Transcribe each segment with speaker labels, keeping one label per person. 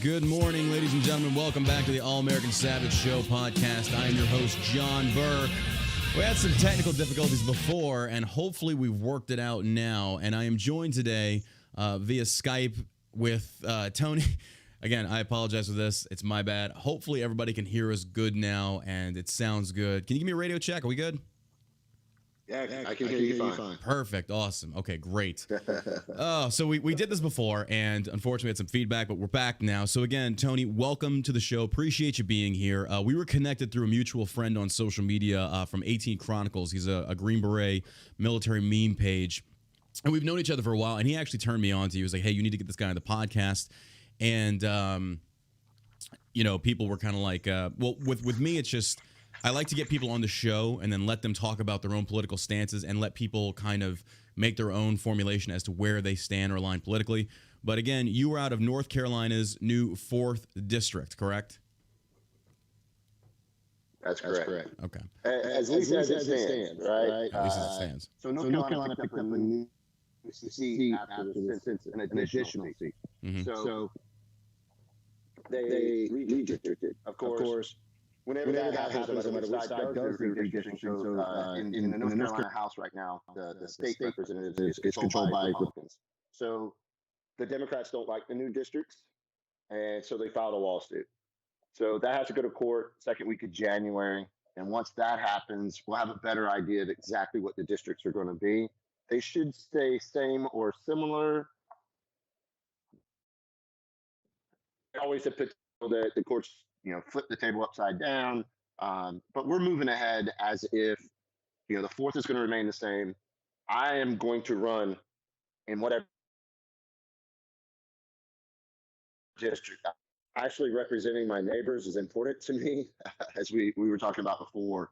Speaker 1: Good morning, ladies and gentlemen. Welcome back to the All-American Savage Show podcast. I am your host, John Burr. We had some technical difficulties before, and hopefully we've worked it out now. And I am joined today via Skype with Tony. Again, I apologize for this. It's my bad. Hopefully everybody can hear us good now, and it sounds good. Can you give me a radio check? Are we good?
Speaker 2: Yeah, I can hear you fine.
Speaker 1: Perfect. Awesome. Okay, great. So we did this before, and unfortunately we had some feedback, but we're back now. So again, Tony, welcome to the show. Appreciate you being here. We were connected through a mutual friend on social media from 18 Chronicles. He's a Green Beret military meme page, and we've known each other for a while, and he actually turned me on to you. He was like, hey, you need to get this guy on the podcast. And, people were kind of like, with me, it's just, I like to get people on the show and then let them talk about their own political stances and let people kind of make their own formulation as to where they stand or align politically. But again, you were out of North Carolina's new 4th district, correct?
Speaker 2: That's correct.
Speaker 1: Okay.
Speaker 2: At least as it stands, right?
Speaker 1: At least as it stands.
Speaker 2: So North Carolina picked up a new seat after the census, an additional seat.
Speaker 1: Mm-hmm.
Speaker 2: So they redistricted. Of course, whenever that happens, no matter which side does redistricting, so in the North Carolina House right now, the state representative is controlled by Republicans. So the Democrats don't like the new districts, and so they filed a lawsuit. So that has to go to court second week of January. And once that happens, we'll have a better idea of exactly what the districts are going to be. They should stay same or similar. Always a potential that the courts, flip the table upside down. But we're moving ahead as if, the 4th is going to remain the same. I am going to run in whatever district. Actually, representing my neighbors is important to me, as we were talking about before.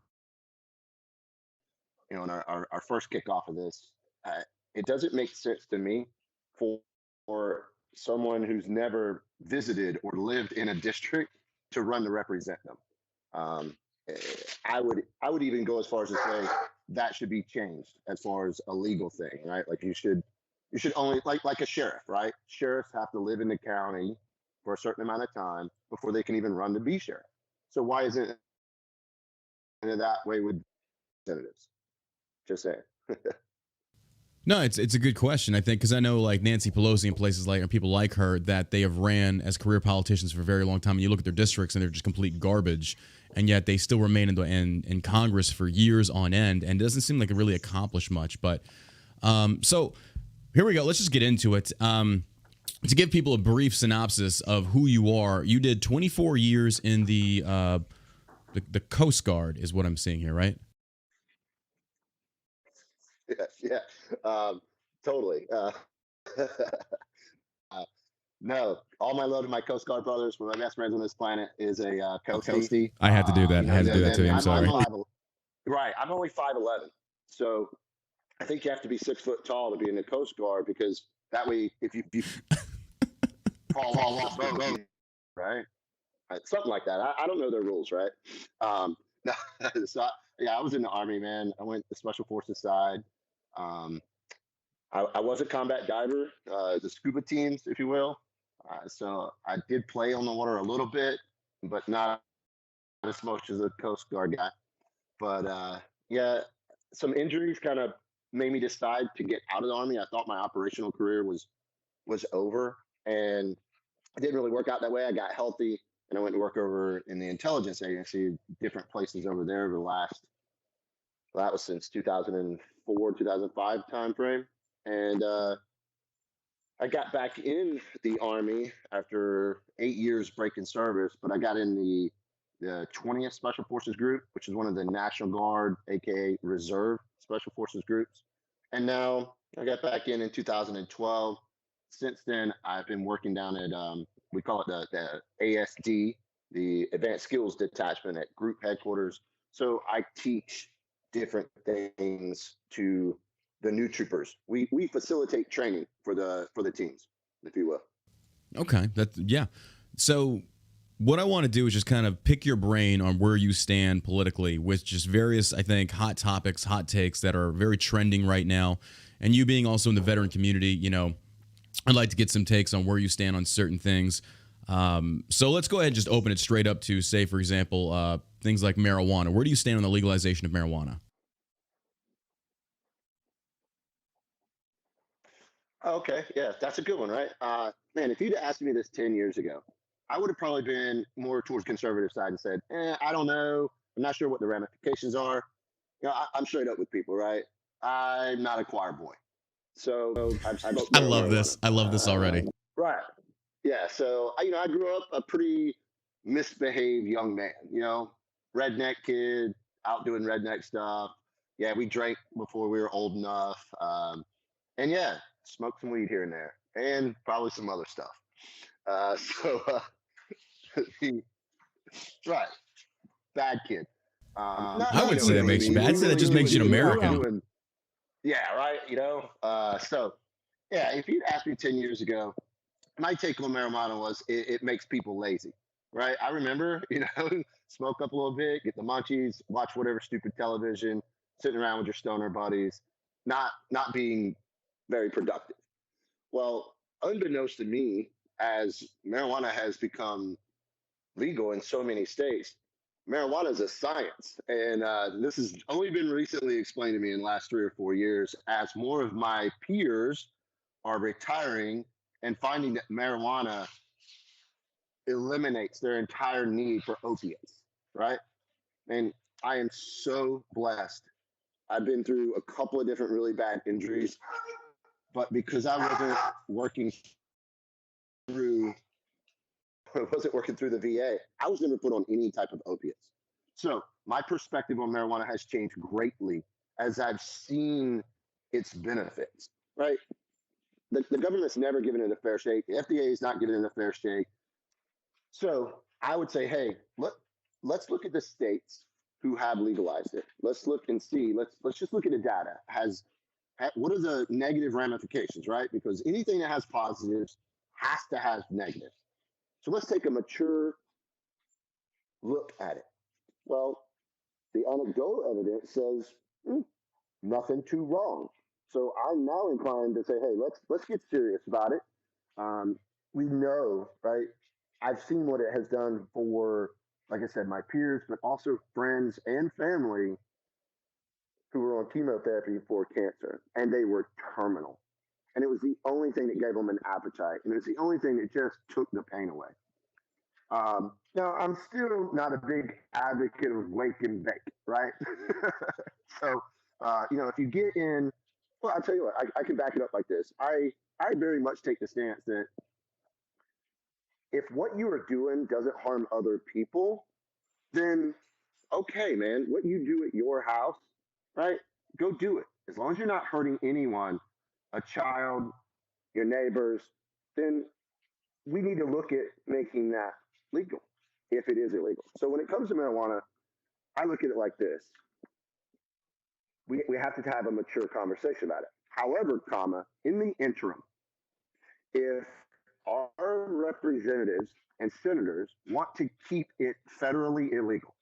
Speaker 2: In our first kickoff of this, it doesn't make sense to me for someone who's never visited or lived in a district to run to represent them. I would even go as far as to say that should be changed as far as a legal thing, right? Like you should only like a sheriff, right? Sheriffs have to live in the county for a certain amount of time before they can even run to be sheriff. So why isn't it that way with representatives? Just saying.
Speaker 1: No, it's a good question, I think, because I know like Nancy Pelosi and places like, and people like her, that they have ran as career politicians for a very long time. And you look at their districts and they're just complete garbage, and yet they still remain in Congress for years on end, and it doesn't seem like it really accomplished much. But so here we go. Let's just get into it. To give people a brief synopsis of who you are, you did 24 years in the Coast Guard, is what I'm seeing here, right?
Speaker 2: Yeah, totally. No, all my love to my Coast Guard brothers. One of my best friends on this planet is a Coastie.
Speaker 1: I had to do that. I had to do that to you. I'm sorry.
Speaker 2: I'm only 5'11", so I think you have to be 6 foot tall to be in the Coast Guard, because that way, if you fall off the boat, right? Something like that. I don't know their rules, right? So I was in the Army, man. I went the Special Forces side. I was a combat diver, the scuba teams, if you will. So I did play on the water a little bit, but not as much as a Coast Guard guy. But some injuries kind of made me decide to get out of the Army. I thought my operational career was over, and it didn't really work out that way. I got healthy, and I went to work over in the intelligence agency, different places over there over the last, that was since 2004, 2005 timeframe. And I got back in the Army after 8 years breaking service, but I got in the 20th Special Forces Group, which is one of the National Guard, aka Reserve Special Forces groups. And now I got back in 2012. Since then, I've been working down at, we call it the ASD, the Advanced Skills Detachment at Group Headquarters. So I teach different things to the new troopers. We facilitate training for the teams, if you will.
Speaker 1: Okay, So what I want to do is just kind of pick your brain on where you stand politically with just various, I think, hot topics, hot takes that are very trending right now. And you being also in the veteran community, I'd like to get some takes on where you stand on certain things. So let's go ahead and just open it straight up to, say, for example, things like marijuana. Where do you stand on the legalization of marijuana?
Speaker 2: Okay, yeah, that's a good one, right? Man, if you'd asked me this 10 years ago, I would have probably been more towards conservative side and said, I don't know. I'm not sure what the ramifications are. I'm straight up with people, right? I'm not a choir boy. So I've smoked
Speaker 1: I love
Speaker 2: marijuana.
Speaker 1: this. I love this already.
Speaker 2: Right. Yeah. So I grew up a pretty misbehaved young man, redneck kid out doing redneck stuff. Yeah, we drank before we were old enough. And yeah, smoked some weed here and there and probably some other stuff. So, right. Bad kid.
Speaker 1: I
Speaker 2: Not
Speaker 1: would say that
Speaker 2: doing
Speaker 1: makes you bad.
Speaker 2: anything.
Speaker 1: I'd say that just makes you an American.
Speaker 2: Yeah, right. So yeah, if you'd asked me 10 years ago, my take on marijuana was it makes people lazy, right? I remember, smoke up a little bit, get the munchies, watch whatever stupid television, sitting around with your stoner buddies, not being very productive. Well, unbeknownst to me, as marijuana has become legal in so many states, marijuana is a science. And this has only been recently explained to me in the last 3 or 4 years as more of my peers are retiring and finding that marijuana eliminates their entire need for opiates, right? And I am so blessed. I've been through a couple of different really bad injuries, but because I working through wasn't working through the VA, I was never put on any type of opiates. So my perspective on marijuana has changed greatly as I've seen its benefits, right? The government's never given it a fair shake. The FDA is not giving it a fair shake. So I would say, hey, let's look at the states who have legalized it. Let's look and see. Let's just look at the data. What are the negative ramifications, right? Because anything that has positives has to have negatives. So let's take a mature look at it. Well, the anecdotal evidence says nothing too wrong. So I'm now inclined to say, hey, let's get serious about it. We know, right? I've seen what it has done for, like I said, my peers, but also friends and family who were on chemotherapy for cancer, and they were terminal. And it was the only thing that gave them an appetite, and it was the only thing that just took the pain away. Now, I'm still not a big advocate of wake and bake, right? So, if you get in, well, I'll tell you what, I can back it up like this. I very much take the stance that if what you are doing doesn't harm other people, then okay, man, what you do at your house, right? Go do it. As long as you're not hurting anyone, a child, your neighbors, then we need to look at making that legal if it is illegal. So when it comes to marijuana, I look at it like this. We have to have a mature conversation about it. However, in the interim, if our representatives and senators want to keep it federally illegal,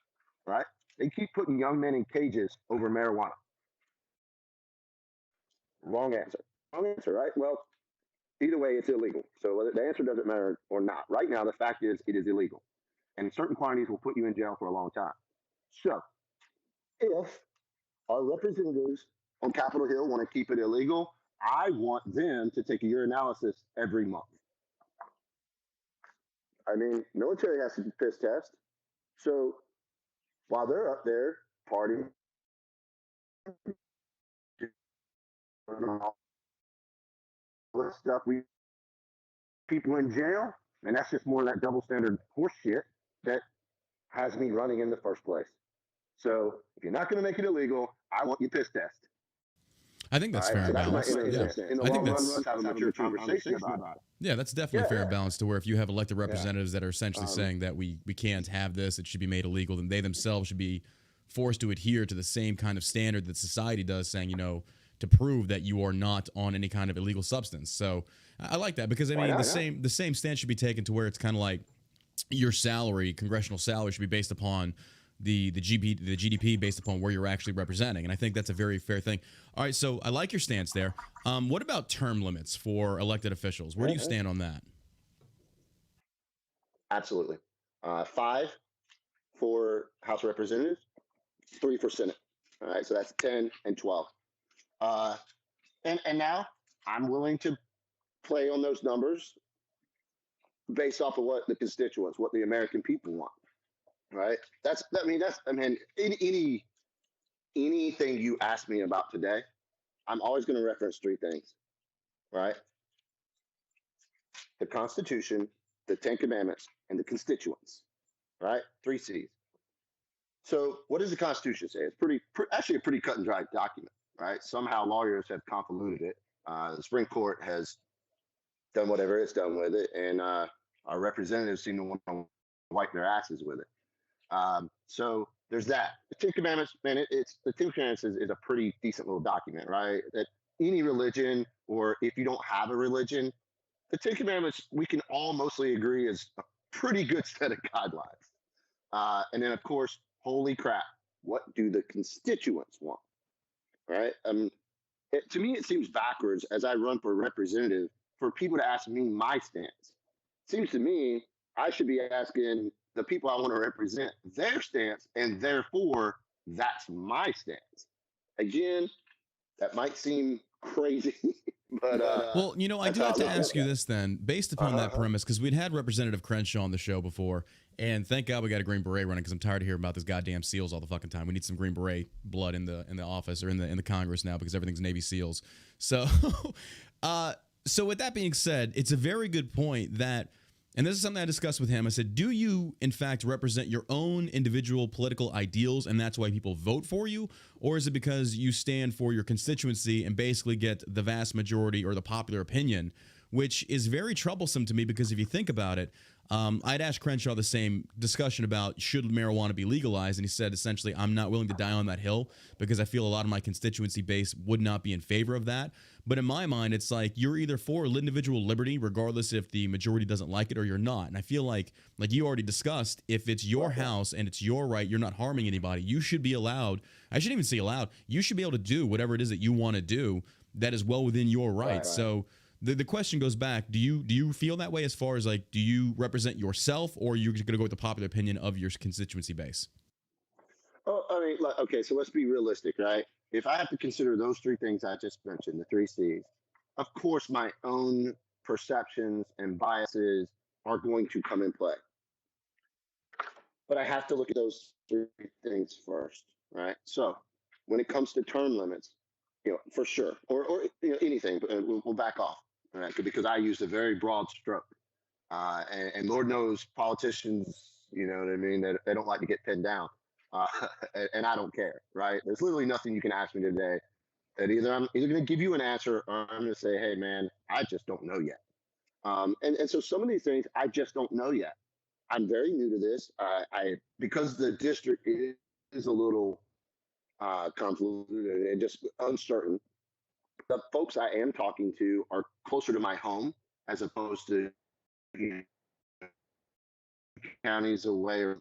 Speaker 2: right? They keep putting young men in cages over marijuana. Wrong answer. Wrong answer, right? Well, either way, it's illegal. So whether the answer doesn't matter or not. Right now, the fact is it is illegal. And certain quantities will put you in jail for a long time. So if our representatives on Capitol Hill want to keep it illegal, I want them to take a urinalysis every month. I mean, military has to piss test. So while they're up there partying, all this stuff, we people in jail, and that's just more of that double standard horse shit that has me running in the first place. So if you're not going to make it illegal, I want you piss test.
Speaker 1: I think that's fair and balanced. Yeah,
Speaker 2: In the
Speaker 1: I think
Speaker 2: long run,
Speaker 1: that's
Speaker 2: let's have a mature conversation about it.
Speaker 1: yeah, that's definitely fair and balanced to where if you have elected representatives that are essentially saying that we can't have this, it should be made illegal, then they themselves should be forced to adhere to the same kind of standard that society does, saying, to prove that you are not on any kind of illegal substance. So I like that because I mean the same stance should be taken to where it's kind of like your salary, congressional salary, should be based upon the GDP based upon where you're actually representing, and I think that's a very fair thing. All right, so I like your stance there. What about term limits for elected officials? Where do you stand on that?
Speaker 2: Absolutely. 5 for House of Representatives, 3 for Senate. All right, so that's 10 and 12. Uh, and now I'm willing to play on those numbers based off of what the constituents, what the American people want. Right? Anything you ask me about today, I'm always going to reference 3 things. Right? The Constitution, the 10 Commandments, and the constituents. Right? 3 C's. So, what does the Constitution say? It's actually a pretty cut and dry document, right? Somehow lawyers have convoluted it. The Supreme Court has done whatever it's done with it, and our representatives seem to want to wipe their asses with it. So there's that. The 10 Commandments, man, it's the 10 Commandments is a pretty decent little document, right? That any religion, or if you don't have a religion, the 10 Commandments we can all mostly agree is a pretty good set of guidelines. And then, of course, holy crap, what do the constituents want? Right? To me, it seems backwards as I run for representative for people to ask me my stance. Seems to me I should be asking the people I want to represent their stance, and therefore that's my stance. Again, that might seem crazy, but
Speaker 1: Well, I do have to ask you this then, based upon that premise, because we'd had Representative Crenshaw on the show before, and thank God we got a Green Beret running, because I'm tired of hearing about this goddamn SEALs all the fucking time. We need some Green Beret blood in the office, or in the Congress now, because everything's Navy SEALs. So, so with that being said, it's a very good point that. And this is something I discussed with him. I said, do you, in fact, represent your own individual political ideals, and that's why people vote for you? Or is it because you stand for your constituency and basically get the vast majority or the popular opinion, which is very troublesome to me, because if you think about it, I'd asked Crenshaw the same discussion about should marijuana be legalized, and he said, essentially, I'm not willing to die on that hill because I feel a lot of my constituency base would not be in favor of that. But in my mind, it's like you're either for individual liberty, regardless if the majority doesn't like it or you're not. And I feel like you already discussed, if it's your house and it's your right, you're not harming anybody, you should be allowed. I shouldn't even say allowed. You should be able to do whatever it is that you want to do that is well within your rights. Right. So the question goes back, do you feel that way as far as do you represent yourself, or are you going to go with the popular opinion of your constituency base?
Speaker 2: Oh, I mean, okay, so let's be realistic, right? If I have to consider those 3 things I just mentioned, the 3 C's, of course, my own perceptions and biases are going to come in play. But I have to look at those 3 things first, right? So when it comes to term limits, for sure, or anything, but we'll back off, right? Because I used a very broad stroke. And Lord knows politicians, you know what I mean, they don't like to get pinned down. And I don't care, right? There's literally nothing you can ask me today that either I'm going to give you an answer, or I'm going to say, hey, man, I just don't know yet. And so some of these things I just don't know yet. I'm very new to this. Because the district is a little convoluted and just uncertain. The folks I am talking to are closer to my home as opposed to counties away.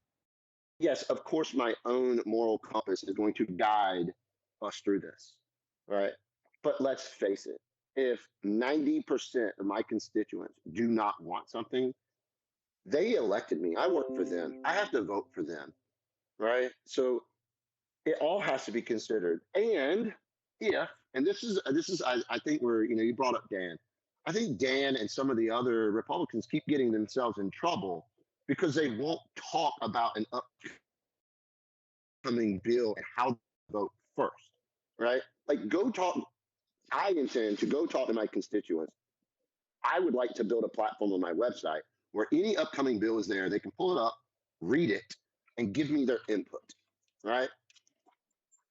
Speaker 2: Yes, of course, my own moral compass is going to guide us through this, right? But let's face it, if 90% of my constituents do not want something, they elected me. I work for them. I have to vote for them, right? So it all has to be considered. And this is I think where you brought up Dan. I think Dan and some of the other Republicans keep getting themselves in trouble because they won't talk about an upcoming bill and how to vote first, right? Go talk. I intend to go talk to my constituents. I would like to build a platform on my website where any upcoming bill is there. They can pull it up, read it, and give me their input, right?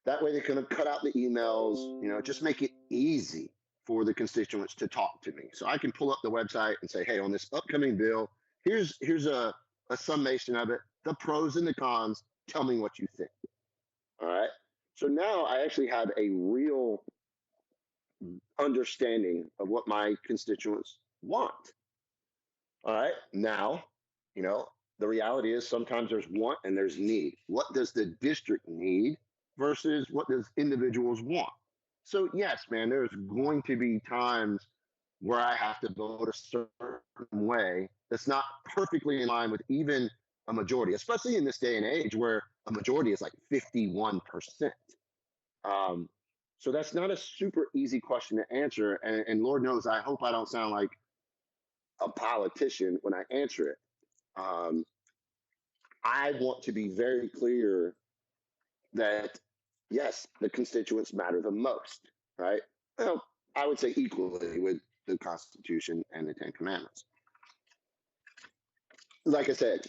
Speaker 2: That way they can cut out the emails, just make it easy for the constituents to talk to me. So I can pull up the website and say, hey, on this upcoming bill, here's a summation of it, the pros and the cons, tell me what you think. All right. So now I actually have a real understanding of what my constituents want. All right. Now, the reality is sometimes there's want and there's need. What does the district need versus what does individuals want? So yes, man, there's going to be times where I have to vote a certain certain way that's not perfectly in line with even a majority, especially in this day and age where a majority is like 51%. Um, so that's not a super easy question to answer. And Lord knows, I hope I don't sound like a politician when I answer it. Um, I want to be very clear that, yes, the constituents matter the most, right? Well, I would say equally with the Constitution and the Ten Commandments. Like I said,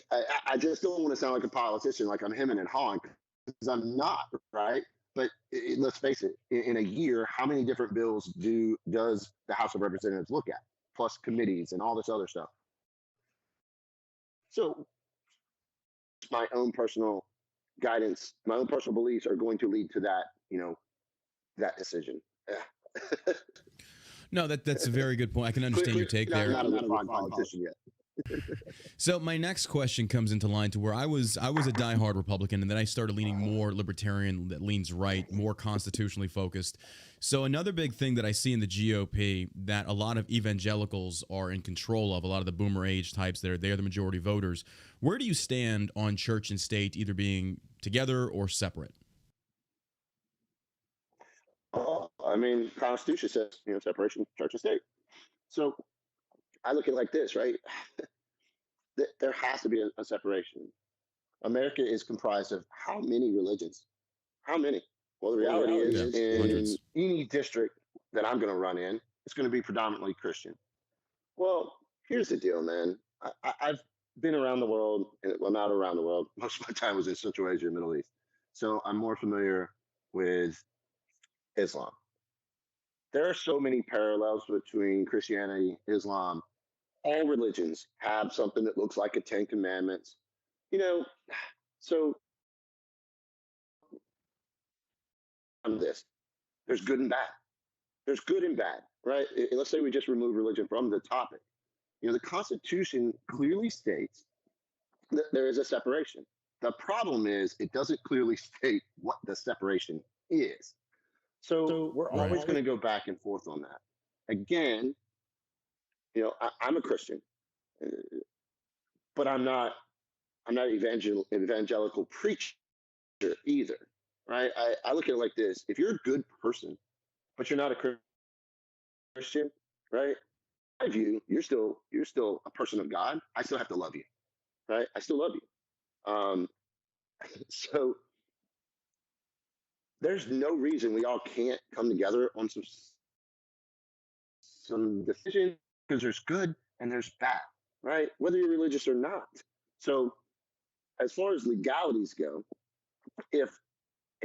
Speaker 2: I just don't want to sound like a politician, like I'm hemming and hawing, because I'm not, right? But let's face it, in a year, how many different bills does the House of Representatives look at, plus committees and all this other stuff? So my own personal guidance, my own personal beliefs are going to lead to that, that decision. Yeah.
Speaker 1: No, that's a very good point. I can understand your take there.
Speaker 2: I'm not a refined politician yet.
Speaker 1: So my next question comes into line to where I was a diehard Republican, and then I started leaning more libertarian, that leans right, more constitutionally focused. So another big thing that I see in the GOP that a lot of evangelicals are in control of, a lot of the boomer age types that they're the majority voters. Where do you stand on church and state either being together or separate?
Speaker 2: I mean, Constitution says, separation of church and state. So I look at it like this, right? There has to be a separation. America is comprised of how many religions? How many? Well, the reality is, in
Speaker 1: hundreds.
Speaker 2: any district that I'm going to run in, it's going to be predominantly Christian. Well, here's the deal, man. I've been around the world, well, not around the world. Most of my time was in Central Asia and Middle East. So I'm more familiar with Islam. There are so many parallels between Christianity, Islam. All religions have something that looks like a Ten Commandments. So on this, there's good and bad. There's good and bad, right? Let's say we just remove religion from the topic. The Constitution clearly states that there is a separation. The problem is it doesn't clearly state what the separation is. So we're always going to go back and forth on that. Again, I'm a Christian, but I'm not evangelical preacher either, right? I look at it like this: if you're a good person, but you're not a Christian, right? I view you're still a person of God. I still have to love you, right? I still love you. So there's no reason we all can't come together on some decisions, because there's good and there's bad, right? Whether you're religious or not. So as far as legalities go, if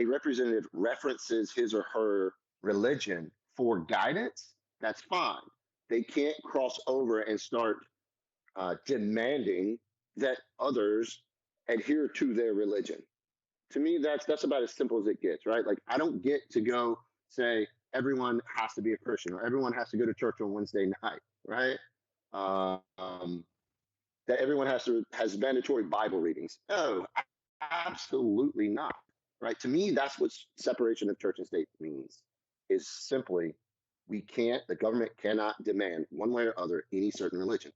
Speaker 2: a representative references his or her religion for guidance, that's fine. They can't cross over and start demanding that others adhere to their religion. To me, that's about as simple as it gets, right? Like, I don't get to go say everyone has to be a Christian or everyone has to go to church on Wednesday night, right? That everyone has mandatory Bible readings. No, absolutely not, right? To me, that's what separation of church and state means, is simply the government cannot demand one way or other any certain religion.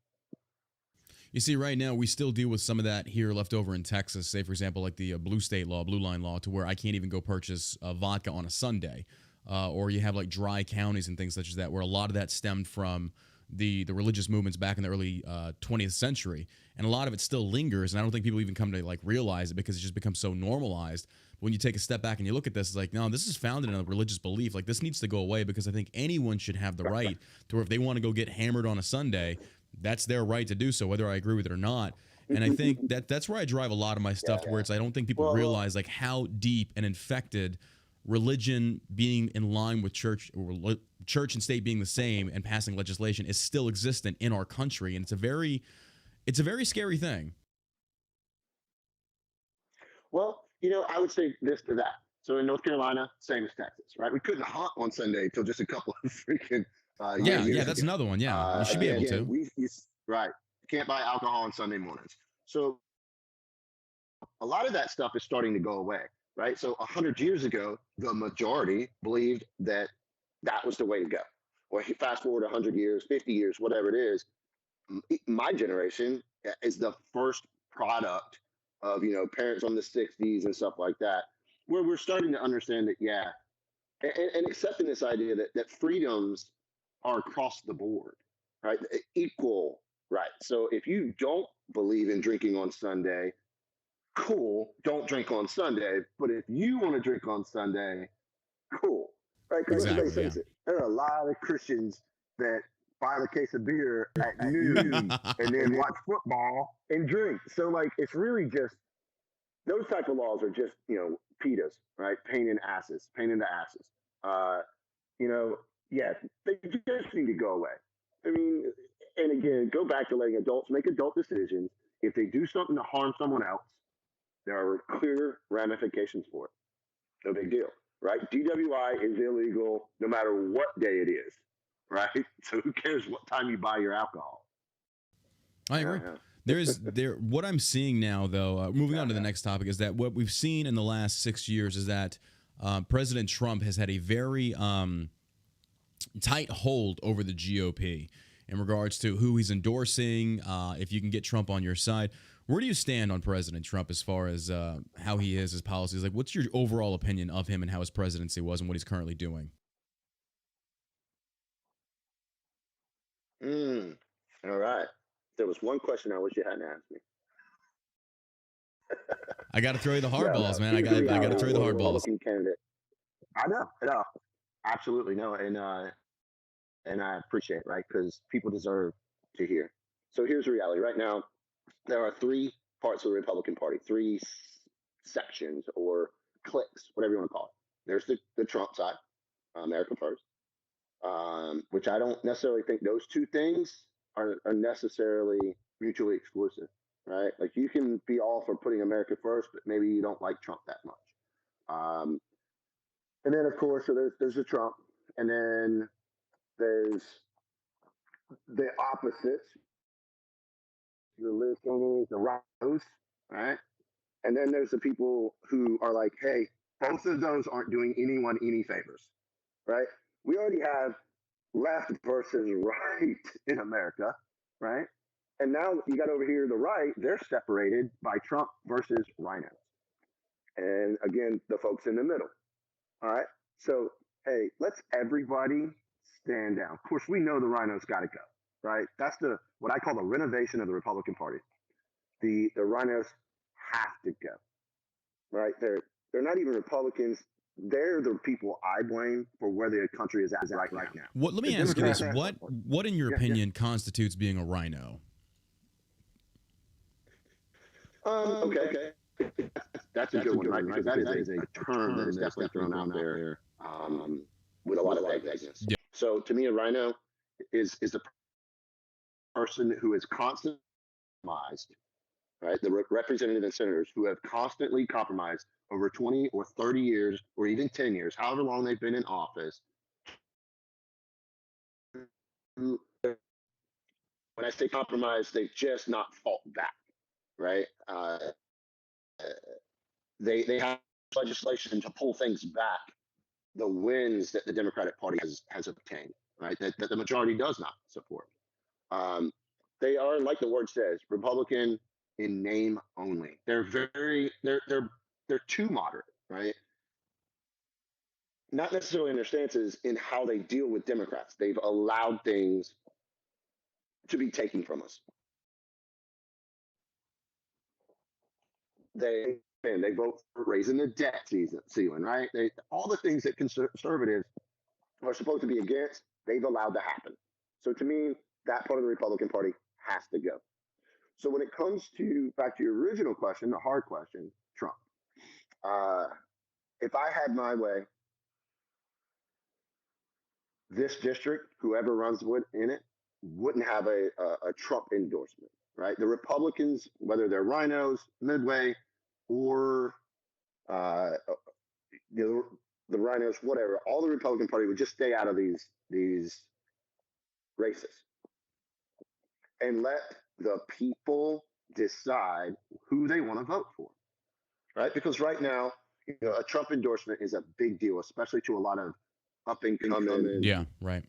Speaker 1: You see, right now, we still deal with some of that here left over in Texas. Say, for example, like the blue line law, to where I can't even go purchase vodka on a Sunday. Or you have like dry counties and things such as that, where a lot of that stemmed from the religious movements back in the early 20th century. And a lot of it still lingers. And I don't think people even come to like realize it because it just becomes so normalized. But when you take a step back and you look at this, it's like, no, this is founded in a religious belief. Like, this needs to go away, because I think anyone should have the right to where if they want to go get hammered on a Sunday, that's their right to do so, whether I agree with it or not. And I think that's where I drive a lot of my stuff, to where I don't think people realize like how deep and infected religion being in line with church and state being the same and passing legislation is still existent in our country. And it's a very scary thing.
Speaker 2: Well, I would say this to that. So in North Carolina, same as Texas, right? We couldn't hunt on Sunday until just a couple of freaking
Speaker 1: yeah, that's another one. Yeah, you should be able to.
Speaker 2: Right. You can't buy alcohol on Sunday mornings. So a lot of that stuff is starting to go away, right? So 100 years ago, the majority believed that was the way to go. Or fast forward 100 years, 50 years, whatever it is, my generation is the first product of parents from the 60s and stuff like that, where we're starting to understand that, yeah, and accepting this idea that freedoms are across the board, right? Equal, right? So if you don't believe in drinking on Sunday, cool, don't drink on Sunday. But if you want to drink on Sunday, cool, right? Because let's
Speaker 1: Exactly.
Speaker 2: face it, there are a lot of Christians that buy a case of beer at noon and then watch football and drink. So like, it's really just those type of laws are just PETAs, right? Pain in asses, pain in the asses. Uh, you know, yeah, they just need to go away. I mean, and again, go back to letting adults make adult decisions. If they do something to harm someone else, there are clear ramifications for it. No big deal, right? DWI is illegal no matter what day it is, right? So who cares what time you buy your alcohol?
Speaker 1: I agree. What I'm seeing now, though, moving on to the next topic, is that what we've seen in the last 6 years is that President Trump has had a very tight hold over the GOP in regards to who he's endorsing, if you can get Trump on your side. Where do you stand on President Trump as far as how he is, his policies? Like, what's your overall opinion of him and how his presidency was and what he's currently doing?
Speaker 2: All right. There was one question I wish you hadn't asked me.
Speaker 1: I got to throw you the hard balls, man. I got to throw you the hard balls.
Speaker 2: Candidate. I know. Absolutely no, and I appreciate it, right? Because people deserve to hear. So here's the reality. Right now, there are three parts of the Republican Party, three sections or cliques, whatever you want to call it. There's the Trump side, America First, which I don't necessarily think those two things are necessarily mutually exclusive, right? Like you can be all for putting America first, but maybe you don't like Trump that much. And then, of course, so there's the Trump, and then there's the opposites, the Liz Cheney's, the Rhinos, right? And then there's the people who are like, hey, both of those aren't doing anyone any favors, right? We already have left versus right in America, right? And now you got over here the right, they're separated by Trump versus Rhinos. And again, the folks in the middle. All right. So, hey, let's everybody stand down. Of course, we know the Rhinos got to go, right? That's what I call the renovation of the Republican Party. The Rhinos have to go, right? They're not even Republicans. They're the people I blame for where the country is at right now.
Speaker 1: Let me ask you this: what in your opinion constitutes being a rhino?
Speaker 2: Okay. That's a good one, right? Because that is a term that is definitely thrown out there with a lot of vagueness.
Speaker 1: Yeah.
Speaker 2: So to me, a rhino is the person who is constantly compromised, right? The representative and senators who have constantly compromised over 20 or 30 years or even 10 years, however long they've been in office. When I say compromise, they've just not fought back, right? They have legislation to pull things back, the wins that the Democratic Party has obtained, right? That the majority does not support. They are, like the word says, Republican in name only. They're too moderate, right? Not necessarily in their stances in how they deal with Democrats. They've allowed things to be taken from us. They vote for raising the debt ceiling, right? All the things that conservatives are supposed to be against, they've allowed to happen. So to me, that part of the Republican Party has to go. So when it comes to, back to your original question, the hard question, Trump. If I had my way, this district, whoever runs in it, wouldn't have a Trump endorsement, right? The Republicans, whether they're Rhinos, Midway, or the Rhinos, whatever, all the Republican Party would just stay out of these races and let the people decide who they want to vote for, right? Because right now, a Trump endorsement is a big deal, especially to a lot of up and coming,
Speaker 1: Yeah, right,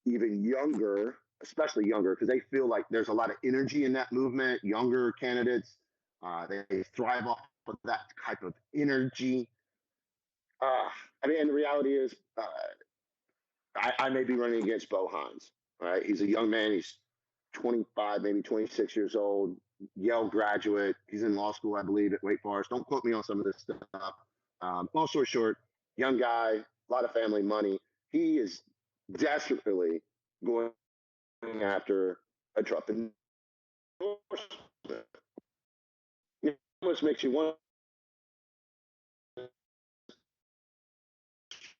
Speaker 2: even younger especially younger, because they feel like there's a lot of energy in that movement. Younger candidates, they thrive off of that type of energy. Uh, I mean, and the reality is, I may be running against Bo Hines. Right, he's a young man. He's 25, maybe 26 years old. Yale graduate. He's in law school, I believe, at Wake Forest. Don't quote me on some of this stuff. Long story short, young guy, a lot of family money. He is desperately going after a Trump endorsement. It almost makes you want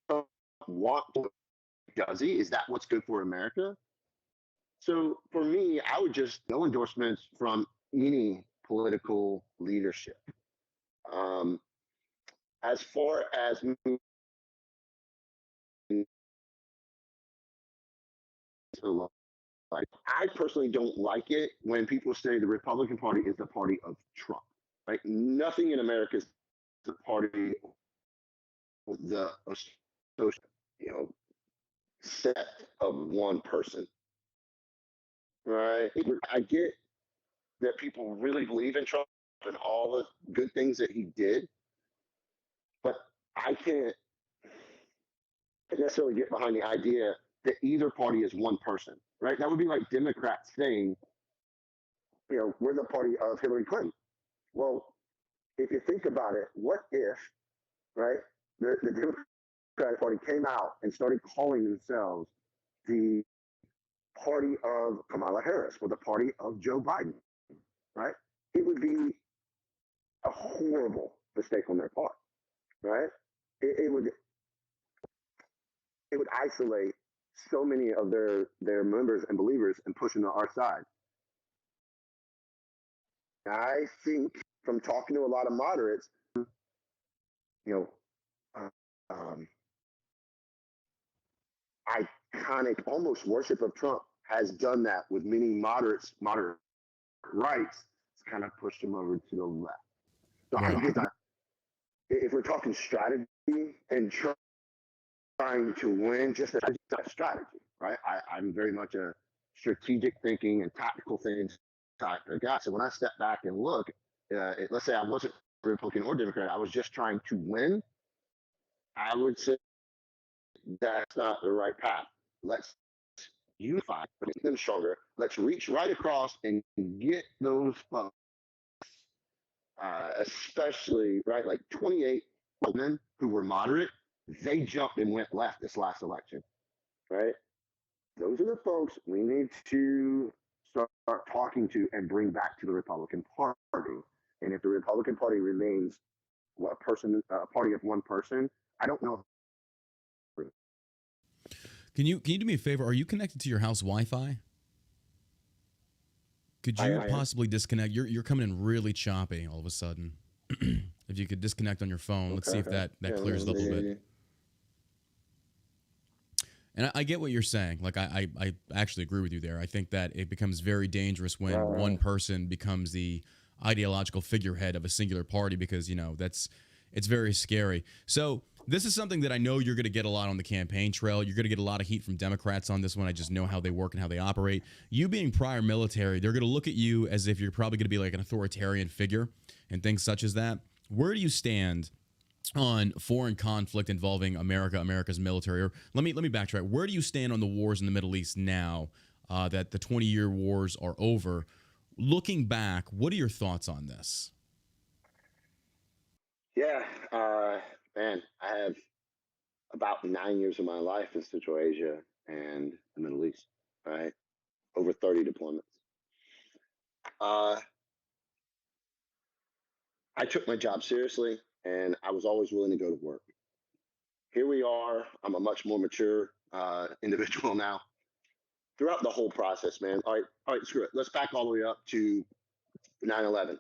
Speaker 2: to. Does he? Is that what's good for America? So for me, I would just no endorsements from any political leadership. Um, as far as like, I personally don't like it when people say the Republican Party is the party of Trump. Right? Nothing in America is the party of the social, you know, set of one person. Right? I get that people really believe in Trump and all the good things that he did, but I can't necessarily get behind the idea that either party is one person, right? That would be like Democrats saying, we're the party of Hillary Clinton. Well, if you think about it, what if, right, the Democratic Party came out and started calling themselves the party of Kamala Harris or the party of Joe Biden, right? It would be a horrible mistake on their part, right? It would isolate so many of their members and believers and push them to our side. I think from talking to a lot of moderates, you know, um, iconic almost worship of Trump has done that with many moderate rights. It's kind of pushed them over to the left. So right. I get that. If we're talking strategy and trying to win, just a strategy, right? I'm very much a strategic thinking and tactical things type of guy. So when I step back and look, let's say I wasn't Republican or Democrat, I was just trying to win, I would say that's not the right path. Let's unify, make them stronger. Let's reach right across and get those folks, especially, right, like 28 women who were moderate, they jumped and went left this last election, right? Those are the folks we need to start talking to and bring back to the Republican Party. And if the Republican Party remains a party of one person, I don't know.
Speaker 1: Can you do me a favor? Are you connected to your house Wi-Fi? Could you possibly disconnect? You're coming in really choppy all of a sudden. If you could disconnect on your phone, okay. Let's see if that clears it up a little bit. And I get what you're saying. Like I actually agree with you there. I think that it becomes very dangerous when one person becomes the ideological figurehead of a singular party because, it's very scary. So this is something that I know you're going to get a lot on the campaign trail. You're going to get a lot of heat from Democrats on this one. I just know how they work and how they operate. You being prior military, they're going to look at you as if you're probably going to be like an authoritarian figure and things such as that. Where do you stand on foreign conflict involving America's military? Or let me backtrack. Where do you stand on the wars in the Middle East now that the 20-year wars are over? Looking back, what are your thoughts on this?
Speaker 2: Yeah, man, I have about 9 years of my life in Central Asia and the Middle East, right? Over 30 deployments. I took my job seriously, and I was always willing to go to work. Here we are. I'm a much more mature individual now. Throughout the whole process, man. All right, screw it. Let's back all the way up to 9/11.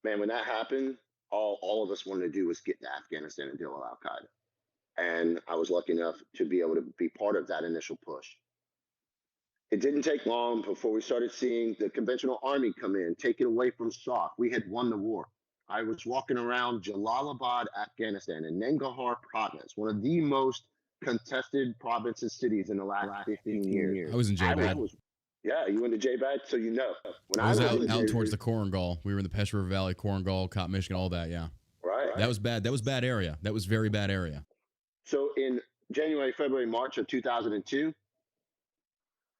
Speaker 2: Man, when that happened, all of us wanted to do was get to Afghanistan and deal with Al Qaeda. And I was lucky enough to be able to be part of that initial push. It didn't take long before we started seeing the conventional army come in, take it away from SOF. We had won the war. I was walking around Jalalabad, Afghanistan, in Nangarhar province, one of the most contested provinces, cities in the last 15 years.
Speaker 1: I was in J-Bad.
Speaker 2: Yeah, you went to J-Bad, so you know. When
Speaker 1: I was out towards the Korengal. We were in the Pesh River Valley, Korengal, Cop, Michigan, all that, yeah.
Speaker 2: Right.
Speaker 1: That was bad. That was bad area. That was very bad area.
Speaker 2: So in January, February, March of 2002,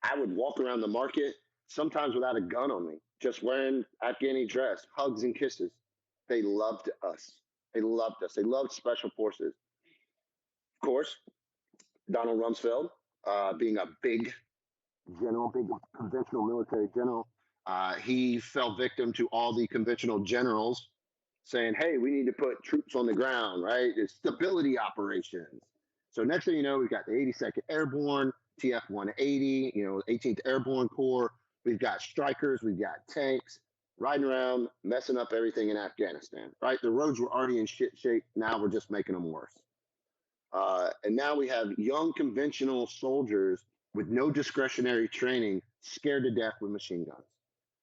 Speaker 2: I would walk around the market, sometimes without a gun on me, just wearing Afghani dress, hugs and kisses. They loved us. They loved us. They loved Special Forces. Of course, Donald Rumsfeld, being a big general, big conventional military general, he fell victim to all the conventional generals saying, hey, we need to put troops on the ground, right? It's stability operations. So next thing you know, we've got the 82nd Airborne, TF-180, 18th Airborne Corps. We've got strikers, we've got tanks riding around, messing up everything in Afghanistan, right? The roads were already in shit shape. Now we're just making them worse. And now we have young conventional soldiers with no discretionary training, scared to death with machine guns.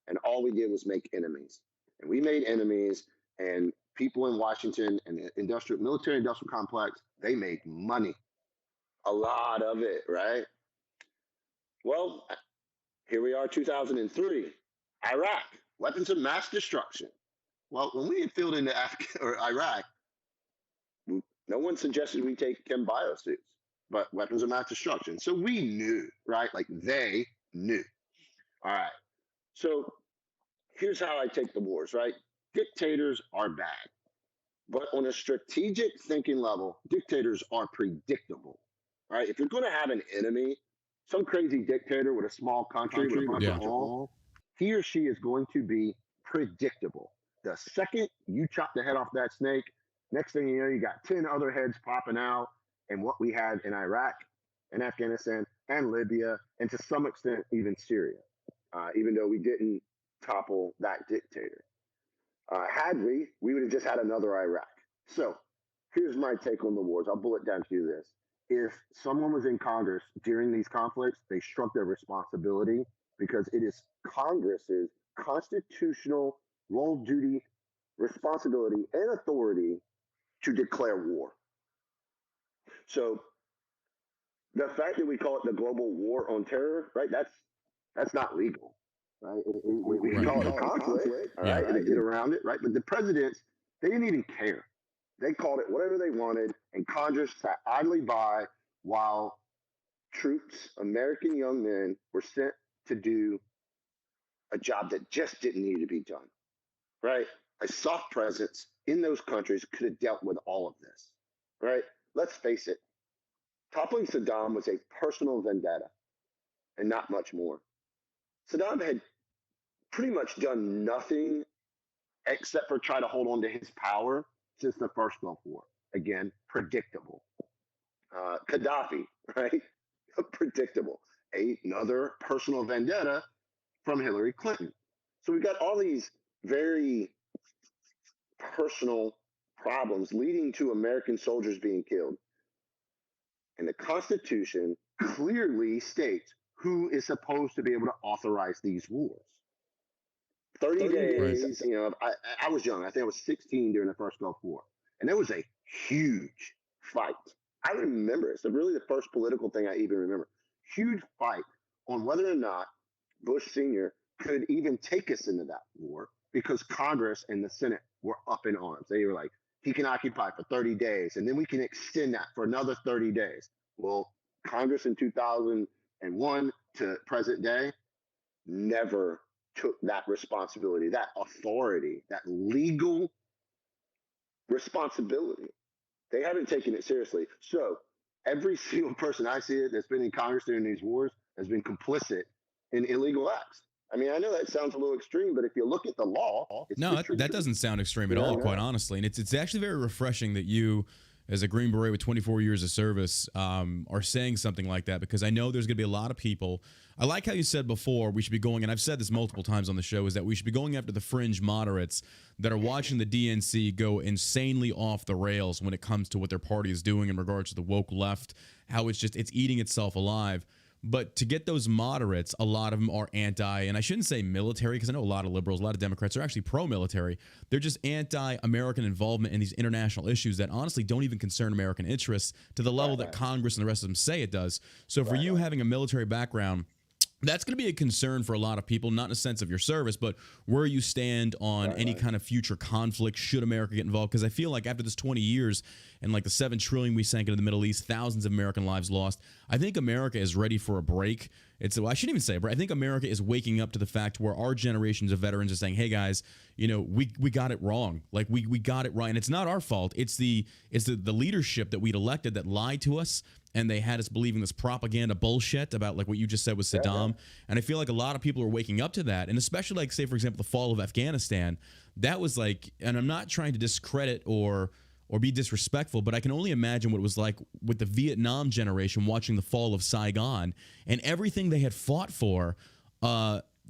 Speaker 2: And all we did was make enemies. And we made enemies, and people in Washington and the military industrial complex, they made money. A lot of it, right? Well, here we are, 2003. Iraq, weapons of mass destruction. Well, when we had filled into Iraq, no one suggested we take chem biosuits, but weapons of mass destruction. So we knew, right? Like they knew. All right. So here's how I take the wars, right? Dictators are bad. But on a strategic thinking level, dictators are predictable, right? If you're going to have an enemy, some crazy dictator with a small country with a bunch of oil, he or she is going to be predictable. The second you chop the head off that snake, next thing you know, you got 10 other heads popping out. And what we had in Iraq and Afghanistan and Libya, and to some extent, even Syria, even though we didn't topple that dictator. Had we would have just had another Iraq. So here's my take on the wars. I'll bullet down to you this. If someone was in Congress during these conflicts, they shirked their responsibility because it is Congress's constitutional role, duty, responsibility, and authority to declare war. So the fact that we call it the global war on terror, right? That's not legal, right? We can call it a conflict, all right, and get around it, right? But the presidents, they didn't even care. They called it whatever they wanted, and Congress sat idly by while troops, American young men, were sent to do a job that just didn't need to be done, right? A soft presence in those countries could have dealt with all of this, right? Let's face it. Toppling Saddam was a personal vendetta and not much more. Saddam had pretty much done nothing except for try to hold on to his power since the first Gulf War. Again, predictable. Gaddafi, right? Predictable. Another personal vendetta from Hillary Clinton. So we've got all these very personal problems leading to American soldiers being killed. And the Constitution clearly states who is supposed to be able to authorize these wars. 30 days, right. I was young. I think I was 16 during the first Gulf War. And there was a huge fight. I remember it's really the first political thing I even remember. Huge fight on whether or not Bush Sr. could even take us into that war because Congress and the Senate were up in arms. They were like, he can occupy for 30 days, and then we can extend that for another 30 days. Well, Congress in 2001 to present day never took that responsibility, that authority, that legal responsibility. They haven't taken it seriously. So every single person I see that's been in Congress during these wars has been complicit in illegal acts. I mean, I know that sounds a little extreme, but if you look at the law,
Speaker 1: that doesn't sound extreme at all, quite honestly. And it's actually very refreshing that you, as a Green Beret with 24 years of service, are saying something like that, because I know there's going to be a lot of people. I like how you said before we should be going, and I've said this multiple times on the show, is that we should be going after the fringe moderates that are watching the DNC go insanely off the rails when it comes to what their party is doing in regards to the woke left, how it's eating itself alive. But to get those moderates, a lot of them are anti, and I shouldn't say military because I know a lot of liberals, a lot of Democrats are actually pro-military. They're just anti-American involvement in these international issues that honestly don't even concern American interests to the level that Congress and the rest of them say it does. So for you having a military background, that's going to be a concern for a lot of people, not in a sense of your service, but where you stand on any kind of future conflict should America get involved. Because I feel like after this 20 years and like the $7 trillion we sank into the Middle East, thousands of American lives lost, I think America is ready for a break. Well, I shouldn't even say, but I think America is waking up to the fact where our generations of veterans are saying, hey guys, we got it wrong. Like we got it right. And it's not our fault. It's the leadership that we'd elected that lied to us. And they had us believing this propaganda bullshit about like what you just said was Saddam. Yeah. And I feel like a lot of people are waking up to that. And especially like, say, for example, the fall of Afghanistan, that was like, and I'm not trying to discredit or be disrespectful, but I can only imagine what it was like with the Vietnam generation watching the fall of Saigon and everything they had fought for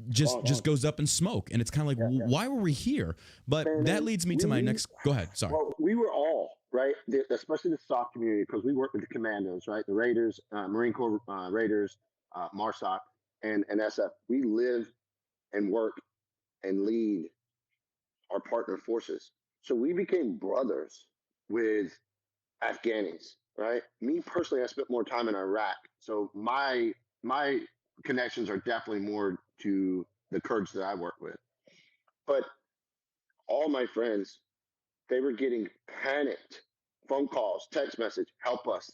Speaker 1: just goes up in smoke. And it's kind of like, why were we here? But that leads me to my next, go ahead. Sorry.
Speaker 2: Well, we were all, right, especially the SOC community, because we work with the commandos, right, the Raiders, Marine Corps Raiders, MARSOC, and SF. We live and work and lead our partner forces. So we became brothers with Afghanis, right? Me personally, I spent more time in Iraq. So my connections are definitely more to the Kurds that I work with. But all my friends, they were getting panicked. Phone calls, text message, help us.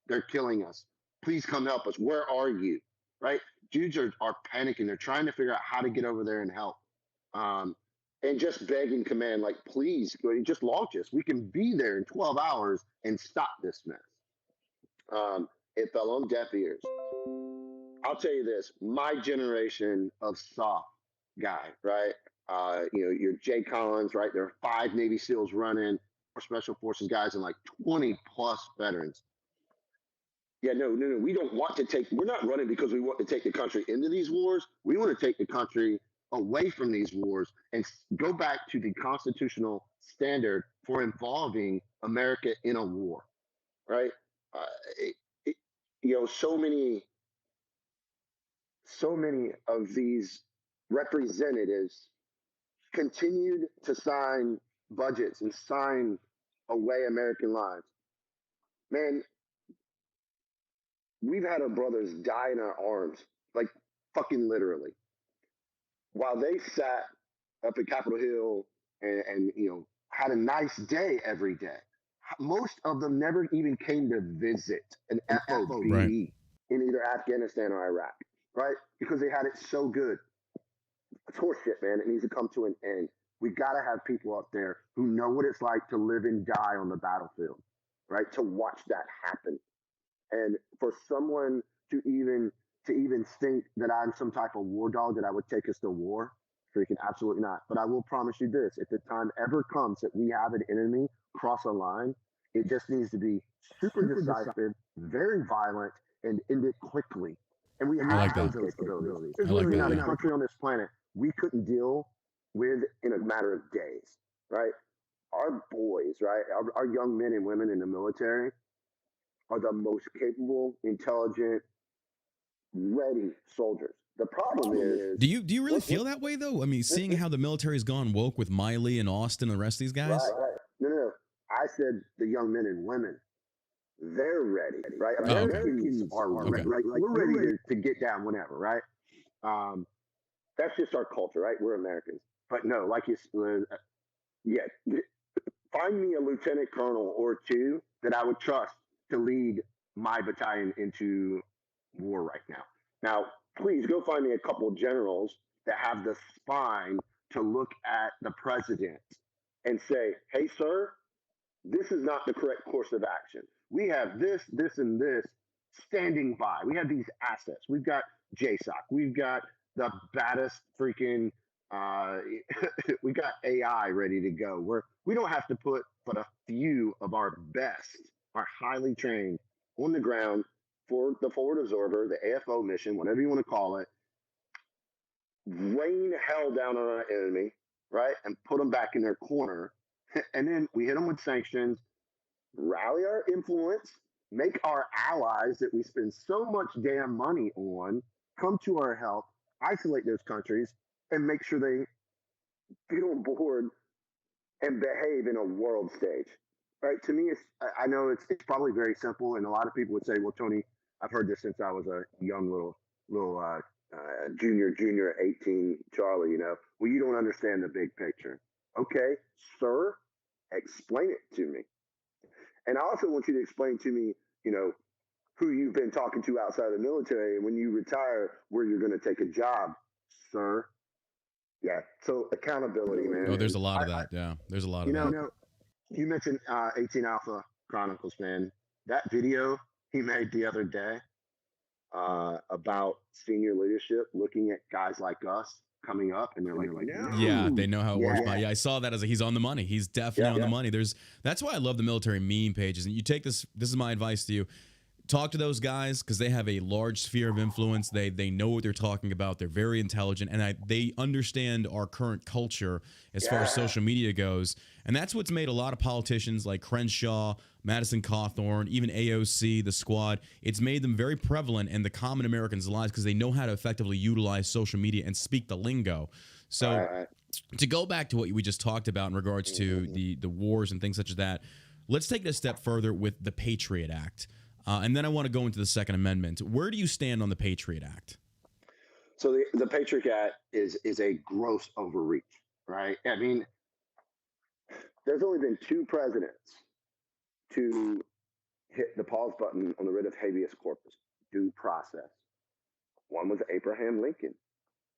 Speaker 2: They're killing us. Please come help us. Where are you? Right? Dudes are panicking. They're trying to figure out how to get over there and help. And just begging command, like, please, just launch us. We can be there in 12 hours and stop this mess. It fell on deaf ears. I'll tell you this, my generation of soft guy, right? Your Jay Collins, right? There are 5 Navy SEALs running, 4 Special Forces guys, and like 20 plus veterans. Yeah, no. We don't want to we're not running because we want to take the country into these wars. We want to take the country away from these wars and go back to the constitutional standard for involving America in a war, right? So many of these representatives continued to sign budgets and sign away American lives. Man, we've had our brothers die in our arms, like fucking literally, while they sat up at Capitol Hill and had a nice day every day. Most of them never even came to visit an FOB in either Afghanistan or Iraq, right? Because they had it so good. It's horseshit, man. It needs to come to an end. We got to have people out there who know what it's like to live and die on the battlefield, right? To watch that happen. And for someone to even think that I'm some type of war dog, that I would take us to war, freaking absolutely not. But I will promise you this, if the time ever comes that we have an enemy cross a line, it just needs to be super decisive, very violent, and end it quickly. And we have those capabilities. There's really not a country on this planet we couldn't deal with in a matter of days, right? Our boys, right? Our young men and women in the military are the most capable, intelligent, ready soldiers. The problem is,
Speaker 1: do you really feel that way though? I mean, seeing how the military has gone woke with Miley and Austin and the rest of these guys.
Speaker 2: Right. No. I said the young men and women. They're ready, right? Americans are ready. Like, we're ready to get down whenever, right? That's just our culture, right? We're Americans. But no, like find me a lieutenant colonel or two that I would trust to lead my battalion into war right now. Now, please go find me a couple of generals that have the spine to look at the president and say, hey, sir, this is not the correct course of action. We have this, and this standing by. We have these assets. We've got JSOC. We've got the baddest freaking, we got AI ready to go. We don't have to put but a few of our best, our highly trained on the ground for the forward absorber, the AFO mission, whatever you want to call it, rain hell down on our enemy, right? And put them back in their corner. And then we hit them with sanctions, rally our influence, make our allies that we spend so much damn money on come to our help, isolate those countries, and make sure they get on board and behave in a world stage. Right? To me, I know it's probably very simple, and a lot of people would say, "Well, Tony, I've heard this since I was a young junior 18 Charlie. Well, you don't understand the big picture." Okay, sir, explain it to me. And I also want you to explain to me, who you've been talking to outside of the military, and when you retire, where you're going to take a job, sir. Yeah. So accountability, man.
Speaker 1: Oh, there's a lot of that. Yeah, there's a lot of that.
Speaker 2: You mentioned 18 Alpha Chronicles, man. That video he made the other day about senior leadership, looking at guys like us coming up, and they're like, no.
Speaker 1: Yeah, they know how it works. But yeah, I saw that as he's on the money. He's definitely on the money. That's why I love the military meme pages. And you take this is my advice to you. Talk to those guys because they have a large sphere of influence. They know what they're talking about. They're very intelligent, and they understand our current culture as far as social media goes. And that's what's made a lot of politicians like Crenshaw, Madison Cawthorn, even AOC, the Squad. It's made them very prevalent in the common Americans' lives because they know how to effectively utilize social media and speak the lingo. So to go back to what we just talked about in regards to the wars and things such as that, let's take it a step further with the Patriot Act. And then I want to go into the Second Amendment. Where do you stand on the Patriot Act?
Speaker 2: So the Patriot Act is a gross overreach, right? I mean, there's only been two presidents to hit the pause button on the writ of habeas corpus, due process. One was Abraham Lincoln.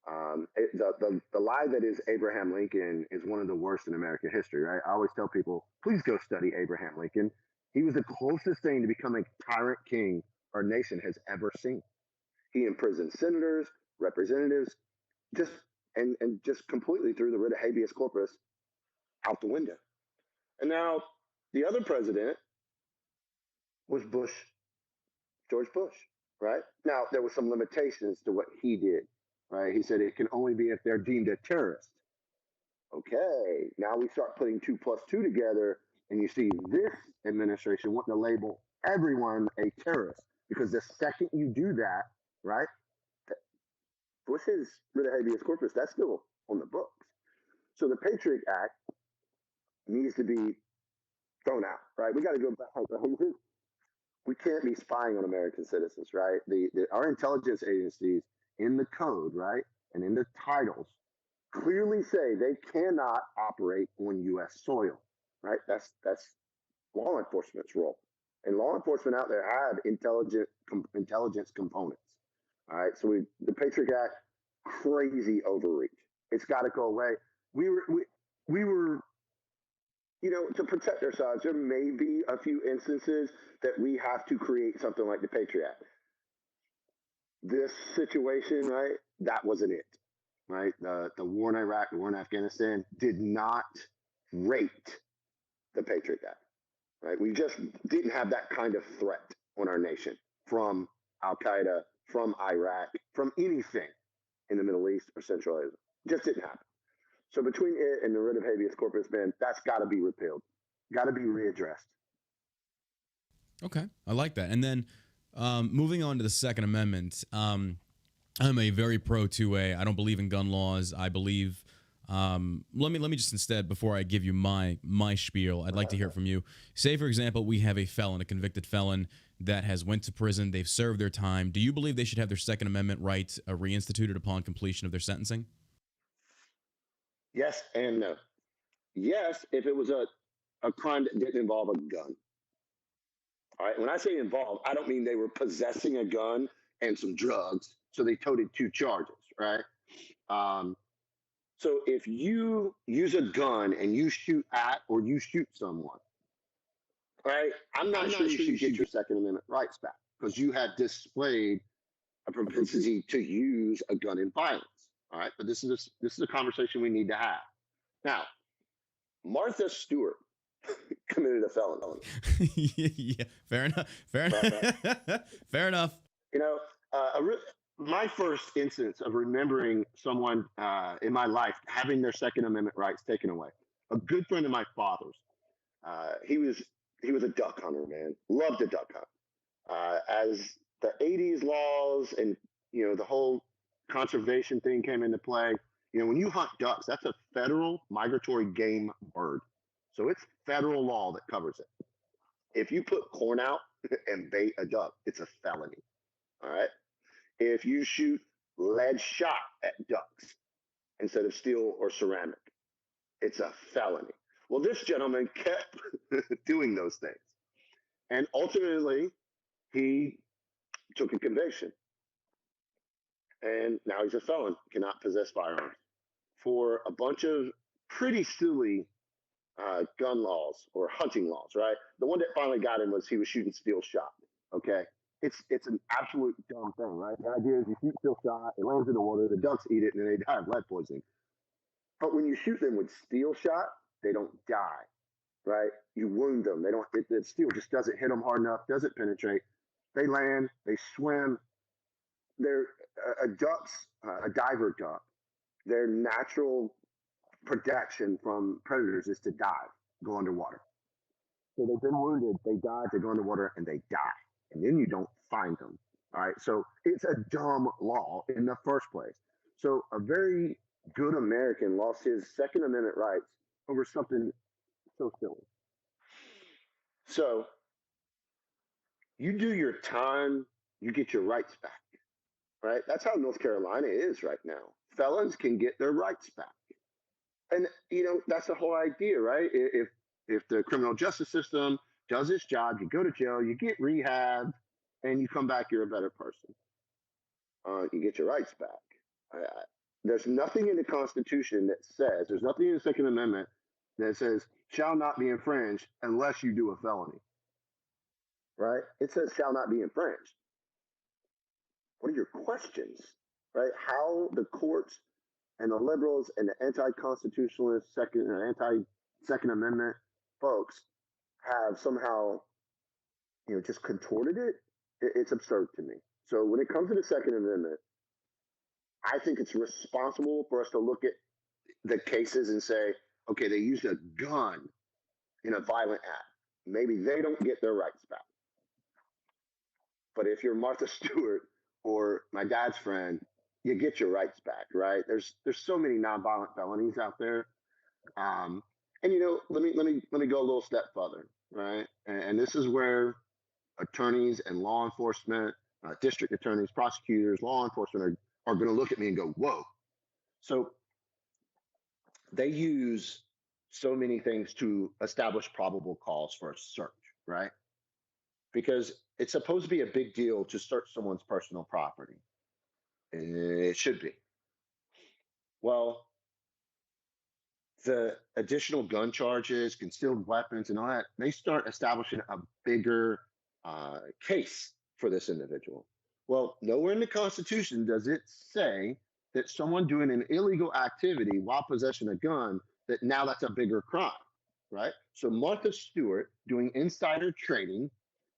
Speaker 2: The lie that is Abraham Lincoln is one of the worst in American history, right? I always tell people, please go study Abraham Lincoln. He was the closest thing to becoming tyrant king our nation has ever seen. He imprisoned senators, representatives, just completely threw the writ of habeas corpus out the window. And now the other president was George Bush, right? Now there were some limitations to what he did, right? He said it can only be if they're deemed a terrorist. Okay, now we start putting 2 + 2 together. And you see this administration wanting to label everyone a terrorist because the second you do that, right, Bush's writ of habeas corpus, that's still on the books. So the Patriot Act needs to be thrown out, right? We got to go back. We can't be spying on American citizens, right? Our intelligence agencies in the code, right, and in the titles clearly say they cannot operate on U.S. soil. Right, that's law enforcement's role, and law enforcement out there have intelligence components. All right, so the Patriot Act, crazy overreach. It's got to go away. We were, to protect ourselves. There may be a few instances that we have to create something like the Patriot Act. This situation, right, that wasn't it. Right, the war in Iraq, the war in Afghanistan did not rate the Patriot Act, right? We just didn't have that kind of threat on our nation from Al Qaeda, from Iraq, from anything in the Middle East or Central Asia. Just didn't happen. So between it and the writ of habeas corpus, man, that's got to be repealed, got to be readdressed.
Speaker 1: Okay, I like that. And then moving on to the Second Amendment, I'm a very pro 2A. I don't believe in gun laws. I believe. Let me just instead, before I give you my spiel, I'd like to hear from you. Say, for example, we have a convicted felon that has went to prison. They've served their time. Do you believe they should have their Second Amendment rights reinstituted upon completion of their sentencing?
Speaker 2: Yes and no. Yes, if it was a crime that didn't involve a gun. All right. When I say involved, I don't mean they were possessing a gun and some drugs, so they toted 2 charges, right? So if you use a gun and you shoot at or you shoot someone, right, I'm not sure you should get your Second Amendment rights back because you had displayed a propensity to use a gun in violence. All right, but this is a conversation we need to have. Now, Martha Stewart committed a felony.
Speaker 1: Yeah, fair enough. Fair enough.
Speaker 2: My first instance of remembering someone in my life having their Second Amendment rights taken away, a good friend of my father's, he was a duck hunter, man. Loved to duck hunt. As the 80s laws and the whole conservation thing came into play, when you hunt ducks, that's a federal migratory game bird. So it's federal law that covers it. If you put corn out and bait a duck, it's a felony. All right. If you shoot lead shot at ducks instead of steel or ceramic, it's a felony. Well, this gentleman kept doing those things. And ultimately, he took a conviction. And now he's a felon, cannot possess firearms for a bunch of pretty silly gun laws or hunting laws, right? The one that finally got him was he was shooting steel shot. Okay. It's an absolute dumb thing, right? The idea is you shoot steel shot, it lands in the water, the ducks eat it, and then they die of lead poisoning. But when you shoot them with steel shot, they don't die, right? You wound them. They don't. The steel just doesn't hit them hard enough, doesn't penetrate. They land, they swim. They're a duck's a diver duck. Their natural protection from predators is to dive, go underwater. So they've been wounded, they dive, they go underwater, and they die. And then you don't find them. All right. So it's a dumb law in the first place. So a very good American lost his Second Amendment rights over something so silly. So you do your time, you get your rights back. Right? That's how North Carolina is right now. Felons can get their rights back. And that's the whole idea, right? If the criminal justice system does its job, you go to jail, you get rehab, and you come back, you're a better person. You get your rights back. There's nothing in the Constitution that says, there's nothing in the Second Amendment that says shall not be infringed unless you do a felony. Right? It says shall not be infringed. What are your questions? Right? How the courts and the liberals and the anti-constitutionalist anti-Second Amendment folks have somehow, just contorted it. It's absurd to me. So when it comes to the Second Amendment, I think it's responsible for us to look at the cases and say, okay, they used a gun in a violent act. Maybe they don't get their rights back. But if you're Martha Stewart or my dad's friend, you get your rights back, right? There's so many nonviolent felonies out there, and let me go a little step further, right? And this is where attorneys and law enforcement, district attorneys, prosecutors, law enforcement are going to look at me and go, "Whoa!" So they use so many things to establish probable cause for a search, right? Because it's supposed to be a big deal to search someone's personal property. It should be. Well, the additional gun charges, concealed weapons, and all that, they start establishing a bigger case for this individual. Well, nowhere in the Constitution does it say that someone doing an illegal activity while possessing a gun, that now that's a bigger crime, right? So Martha Stewart doing insider trading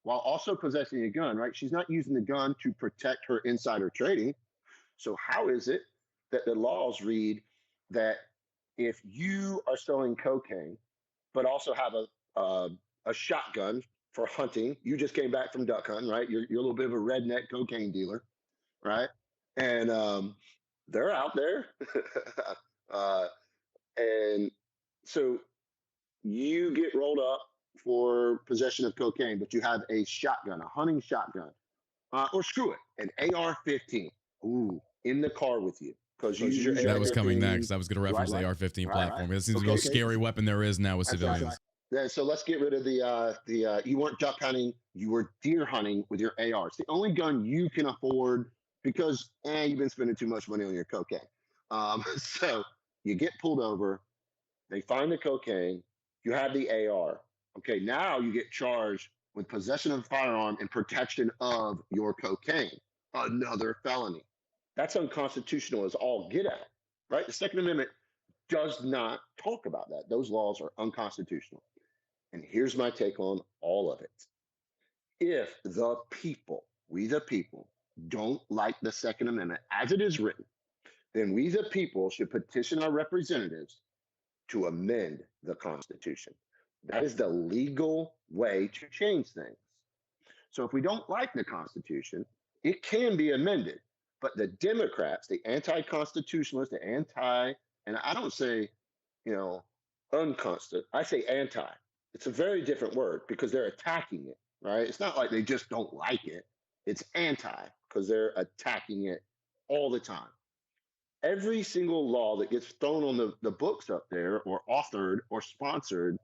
Speaker 2: while also possessing a gun, right? She's not using the gun to protect her insider trading. So how is it that the laws read that if you are selling cocaine, but also have a shotgun for hunting, you just came back from duck hunting, right? You're a little bit of a redneck cocaine dealer, right? And they're out there. And so you get rolled up for possession of cocaine, but you have a shotgun, a hunting shotgun, or screw it, an AR-15. Ooh, in the car with you. Because you use your AR-15.
Speaker 1: That was coming next. I was going to reference the AR-15 platform. That seems to be the most scary weapon there is now with civilians.
Speaker 2: Right. So let's get rid of the you weren't duck hunting, you were deer hunting with your AR. It's the only gun you can afford because you've been spending too much money on your cocaine. So you get pulled over, they find the cocaine, you have the AR. Okay, now you get charged with possession of a firearm and protection of your cocaine. Another felony. That's unconstitutional as all get at, right? The Second Amendment does not talk about that. Those laws are unconstitutional. And here's my take on all of it. If the people, we the people, don't like the Second Amendment as it is written, then we the people should petition our representatives to amend the Constitution. That is the legal way to change things. So if we don't like the Constitution, it can be amended. But the Democrats, the anti-constitutionalists, and I don't say, unconstitutional, I say anti. It's a very different word because they're attacking it, right? It's not like they just don't like it. It's anti because they're attacking it all the time. Every single law that gets thrown on the books up there or authored or sponsored,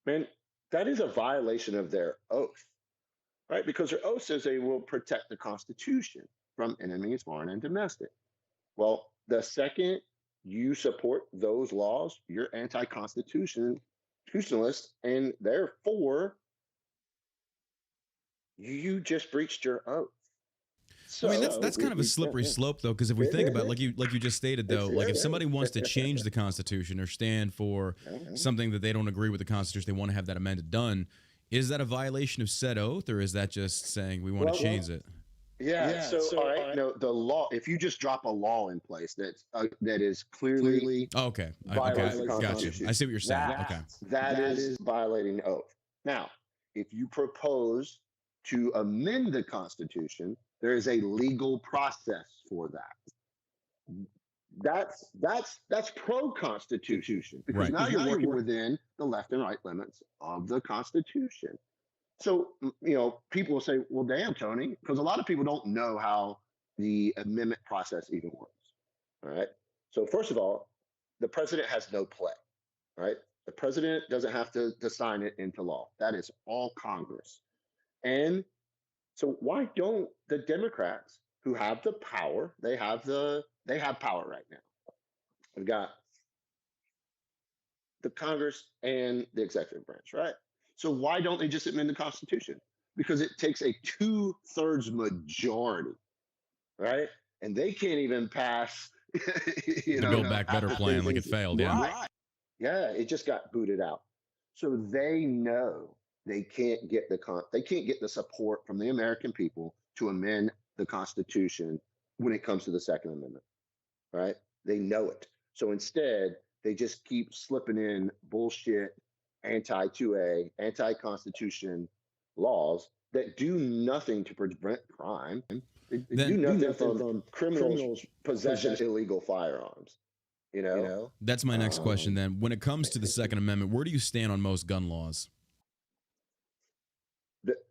Speaker 2: man, that is a violation of their oath, right? Because their oath says they will protect the Constitution from enemies, foreign and domestic. Well, the second you support those laws, you're anti-constitutionalist, and therefore you just breached your oath.
Speaker 1: So, I mean, that's kind of a slippery slope, though, because if we think about it, like you just stated, though, like if somebody wants to change the Constitution or stand for something that they don't agree with the Constitution, they want to have that amended done, is that a violation of said oath, or is that just saying we want to change it?
Speaker 2: Yeah. So all right. No, the law. If you just drop a law in place that is clearly
Speaker 1: okay,
Speaker 2: violating the
Speaker 1: got you.
Speaker 2: Constitution,
Speaker 1: I see what you're saying.
Speaker 2: That is violating the oath. Now, if you propose to amend the Constitution, there is a legal process for that. That's pro-Constitution because now you're working within the left and right limits of the Constitution. So, people will say, well, damn, Tony, because a lot of people don't know how the amendment process even works. All right. So, first of all, the president has no play. Right. The president doesn't have to sign it into law. That is all Congress. And so why don't the Democrats who have the power, they have power right now. We've got the Congress and the executive branch, right? So why don't they just amend the Constitution? Because it takes a 2/3 majority, right? And they can't even pass,
Speaker 1: the Build Back Better plan, like it failed, yeah.
Speaker 2: Right. Yeah, it just got booted out. So they know they can't get the support from the American people to amend the Constitution when it comes to the Second Amendment, right? They know it. So instead, they just keep slipping in bullshit anti-2A, anti-Constitution laws that do nothing to prevent crime. They do nothing from criminals possessing illegal firearms.
Speaker 1: That's my next question then. When it comes to the Second Amendment, where do you stand on most gun laws?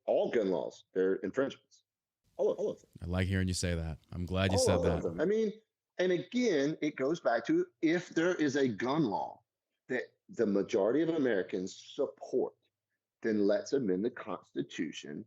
Speaker 2: All gun laws, they're infringements. All of them.
Speaker 1: I like hearing you say that. I'm glad you said that.
Speaker 2: I mean, and again, it goes back to if there is a gun law that the majority of Americans support, then let's amend the Constitution.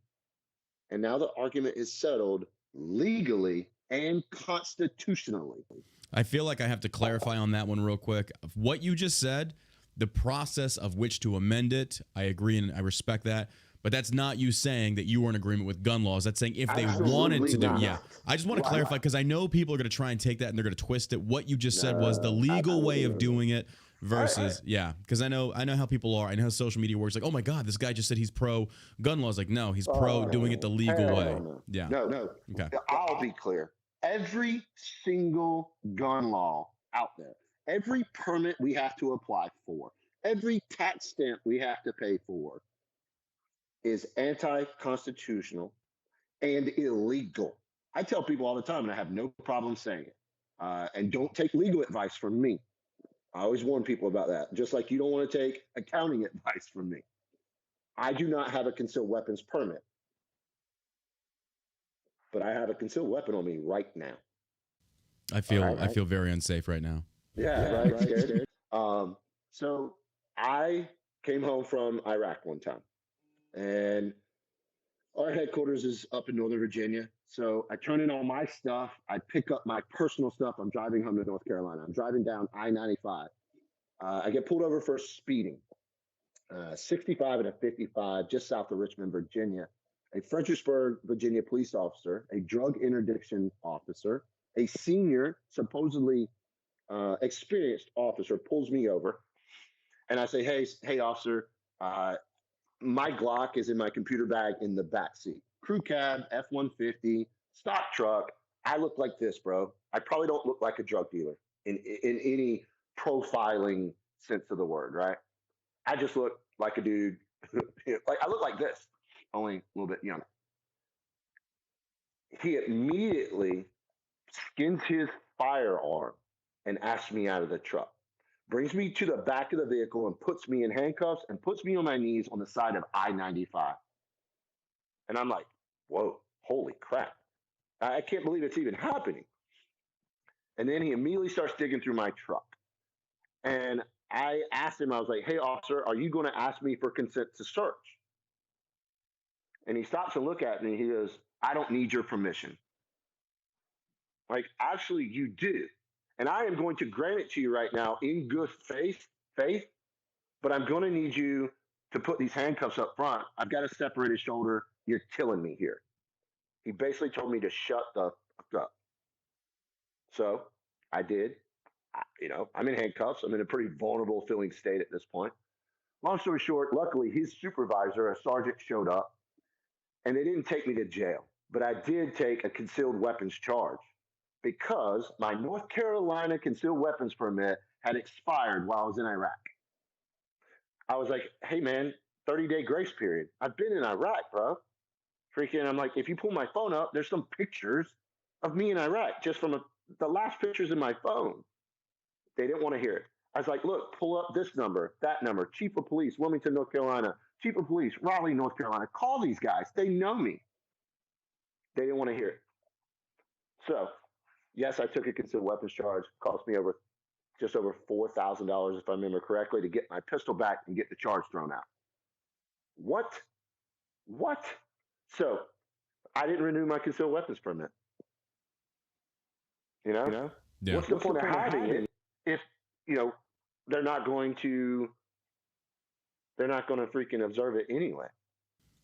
Speaker 2: And now the argument is settled legally and constitutionally.
Speaker 1: I feel like I have to clarify on that one real quick. What you just said, the process of which to amend it, I agree and I respect that. But that's not you saying that you were in agreement with gun laws. That's saying if they wanted to do, yeah. I just want to clarify because I know people are going to try and take that and they're going to twist it. What you just said was the legal way of doing it versus, yeah. Because I know how people are. I know how social media works. Like, oh my God, this guy just said he's pro gun laws. Like, no, he's pro doing it the legal way. Yeah.
Speaker 2: No.
Speaker 1: Okay.
Speaker 2: I'll be clear. Every single gun law out there, every permit we have to apply for, every tax stamp we have to pay for, is anti-constitutional and illegal. I tell people all the time, and I have no problem saying it. And don't take legal advice from me. I always warn people about that. Just like you don't want to take accounting advice from me. I do not have a concealed weapons permit, but I have a concealed weapon on me right now.
Speaker 1: I feel very unsafe right now.
Speaker 2: Yeah, right. Scared. So I came home from Iraq one time. And our headquarters is up in Northern Virginia. So I turn in all my stuff. I pick up my personal stuff. I'm driving home to North Carolina. I'm driving down I-95. I get pulled over for speeding. 65 and a 55 just south of Richmond, Virginia. A Fredericksburg, Virginia police officer, a drug interdiction officer, a senior, supposedly experienced officer pulls me over. And I say, hey, officer, my Glock is in my computer bag in the back seat. Crew cab, F-150, stock truck. I look like this, bro. I probably don't look like a drug dealer in any profiling sense of the word, right? I just look like a dude. Like I look like this only a little bit younger. He immediately skins his firearm and asks me out of the truck, brings me to the back of the vehicle and puts me in handcuffs and puts me on my knees on the side of I-95. And I'm like, whoa, holy crap. I can't believe it's even happening. And then he immediately starts digging through my truck. And I asked him, I was like, hey, officer, are you going to ask me for consent to search? And he stops and looks at me. He goes, I don't need your permission. Like, actually, you do. And I am going to grant it to you right now in good faith, but I'm going to need you to put these handcuffs up front. I've got a separated shoulder. You're killing me here. He basically told me to shut the fuck up. So I did. I'm in handcuffs. I'm in a pretty vulnerable feeling state at this point. Long story short, luckily his supervisor, a sergeant, showed up and they didn't take me to jail. But I did take a concealed weapons charge because my North Carolina concealed weapons permit had expired while I was in Iraq. I was like, hey man, 30-day grace period. I've been in Iraq, bro. Freaking, I'm like, if you pull my phone up, there's some pictures of me in Iraq just from the last pictures in my phone. They didn't want to hear it. I was like, look, pull up this number, that number, Chief of Police, Wilmington, North Carolina, Chief of Police, Raleigh, North Carolina. Call these guys. They know me. They didn't want to hear it. So, yes, I took a concealed weapons charge. Cost me just over $4,000, if I remember correctly, to get my pistol back and get the charge thrown out. What? So, I didn't renew my concealed weapons permit.
Speaker 1: Yeah.
Speaker 2: What's the point of having it if they're not going to freaking observe it anyway?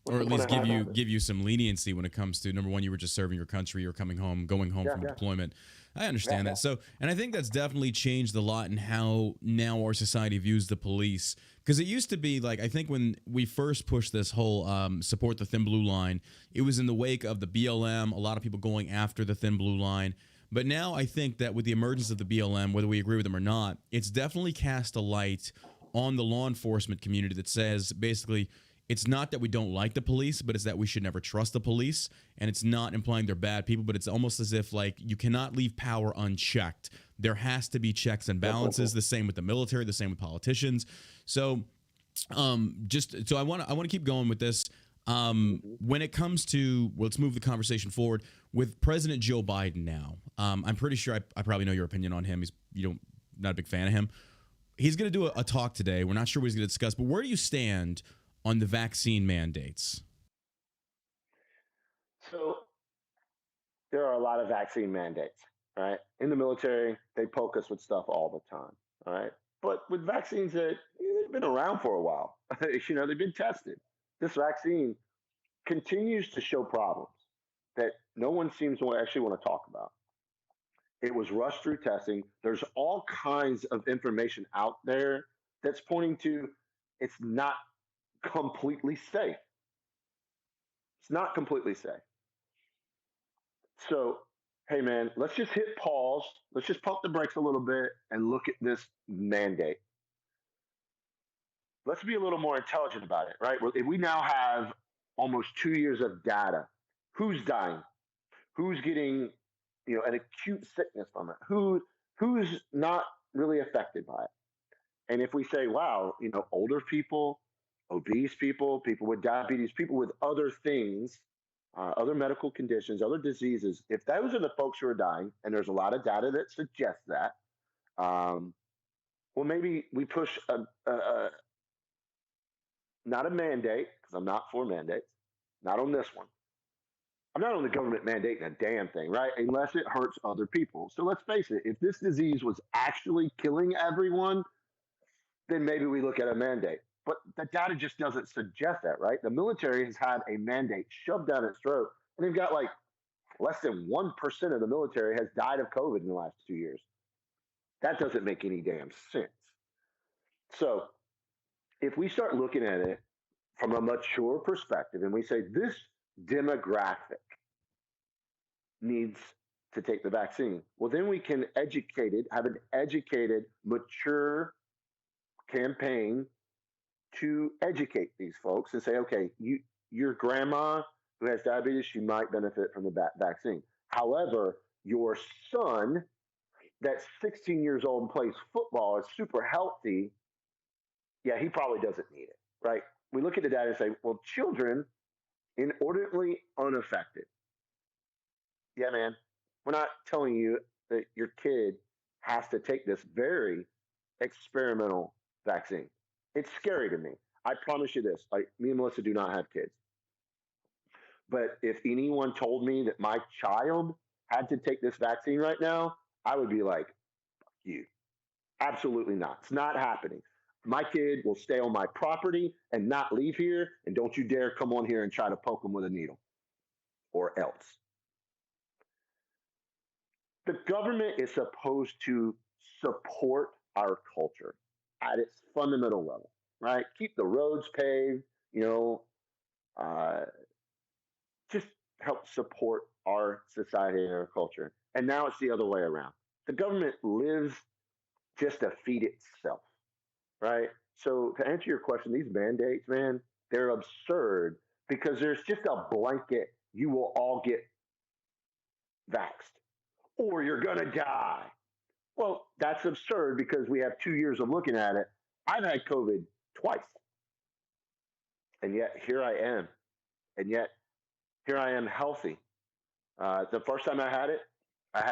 Speaker 1: Or at least give you some leniency when it comes to, number one, you were just serving your country or going home from deployment. I understand that. So, and I think that's definitely changed a lot in how now our society views the police. Because it used to be like, I think when we first pushed this whole support the thin blue line, it was in the wake of the BLM, a lot of people going after the thin blue line. But now I think that with the emergence of the BLM, whether we agree with them or not, it's definitely cast a light on the law enforcement community that says basically, it's not that we don't like the police, but it's that we should never trust the police. And it's not implying they're bad people, but it's almost as if like you cannot leave power unchecked. There has to be checks and balances. The same with the military, the same with politicians. So I want to keep going with this. When it comes to, let's move the conversation forward with President Joe Biden now. I'm pretty sure I probably know your opinion on him. Not a big fan of him. He's going to do a talk today. We're not sure what he's going to discuss, but where do you stand on the vaccine mandates?
Speaker 2: So there are a lot of vaccine mandates, right? In the military, they poke us with stuff all the time, all right? But with vaccines that they've been around for a while, they've been tested. This vaccine continues to show problems that no one seems to actually want to talk about. It was rushed through testing. There's all kinds of information out there that's pointing to it's not completely safe. It's not completely safe. So, hey, man, let's just hit pause. Let's just pump the brakes a little bit and look at this mandate. Let's be a little more intelligent about it, right? If we now have almost 2 years of data, who's dying? Who's getting, an acute sickness from it? Who's not really affected by it? And if we say, wow, older people, obese people, people with diabetes, people with other things, other medical conditions, other diseases, if those are the folks who are dying, and there's a lot of data that suggests that, well, maybe we push not a mandate, because I'm not for mandates, not on this one. I'm not on the government mandating a damn thing, right? Unless it hurts other people. So let's face it, if this disease was actually killing everyone, then maybe we look at a mandate. But the data just doesn't suggest that, right? The military has had a mandate shoved down its throat, and they've got like less than 1% of the military has died of COVID in the last 2 years. That doesn't make any damn sense. So if we start looking at it from a mature perspective and we say this demographic needs to take the vaccine, well, then we can have an educated, mature campaign to educate these folks and say, okay, your grandma who has diabetes, she might benefit from the vaccine. However, your son that's 16 years old and plays football is super healthy, yeah, he probably doesn't need it, right? We look at the data and say, well, children inordinately unaffected. Yeah, man, we're not telling you that your kid has to take this very experimental vaccine. It's scary to me. I promise you this. Like, me and Melissa do not have kids. But if anyone told me that my child had to take this vaccine right now, I would be like, you. Absolutely not. It's not happening. My kid will stay on my property and not leave here. And don't you dare come on here and try to poke him with a needle or else. The government is supposed to support our culture at its fundamental level, right? Keep the roads paved, you know, uh, just help support our society and our culture. And now it's the other way around. The government lives just to feed itself, right? So to answer your question, these mandates, man, they're absurd because there's just a blanket, you will all get vaxxed or you're going to die. Well, that's absurd because we have 2 years of looking at it. I've had COVID twice, and yet here I am. And yet here I am healthy. The first time I had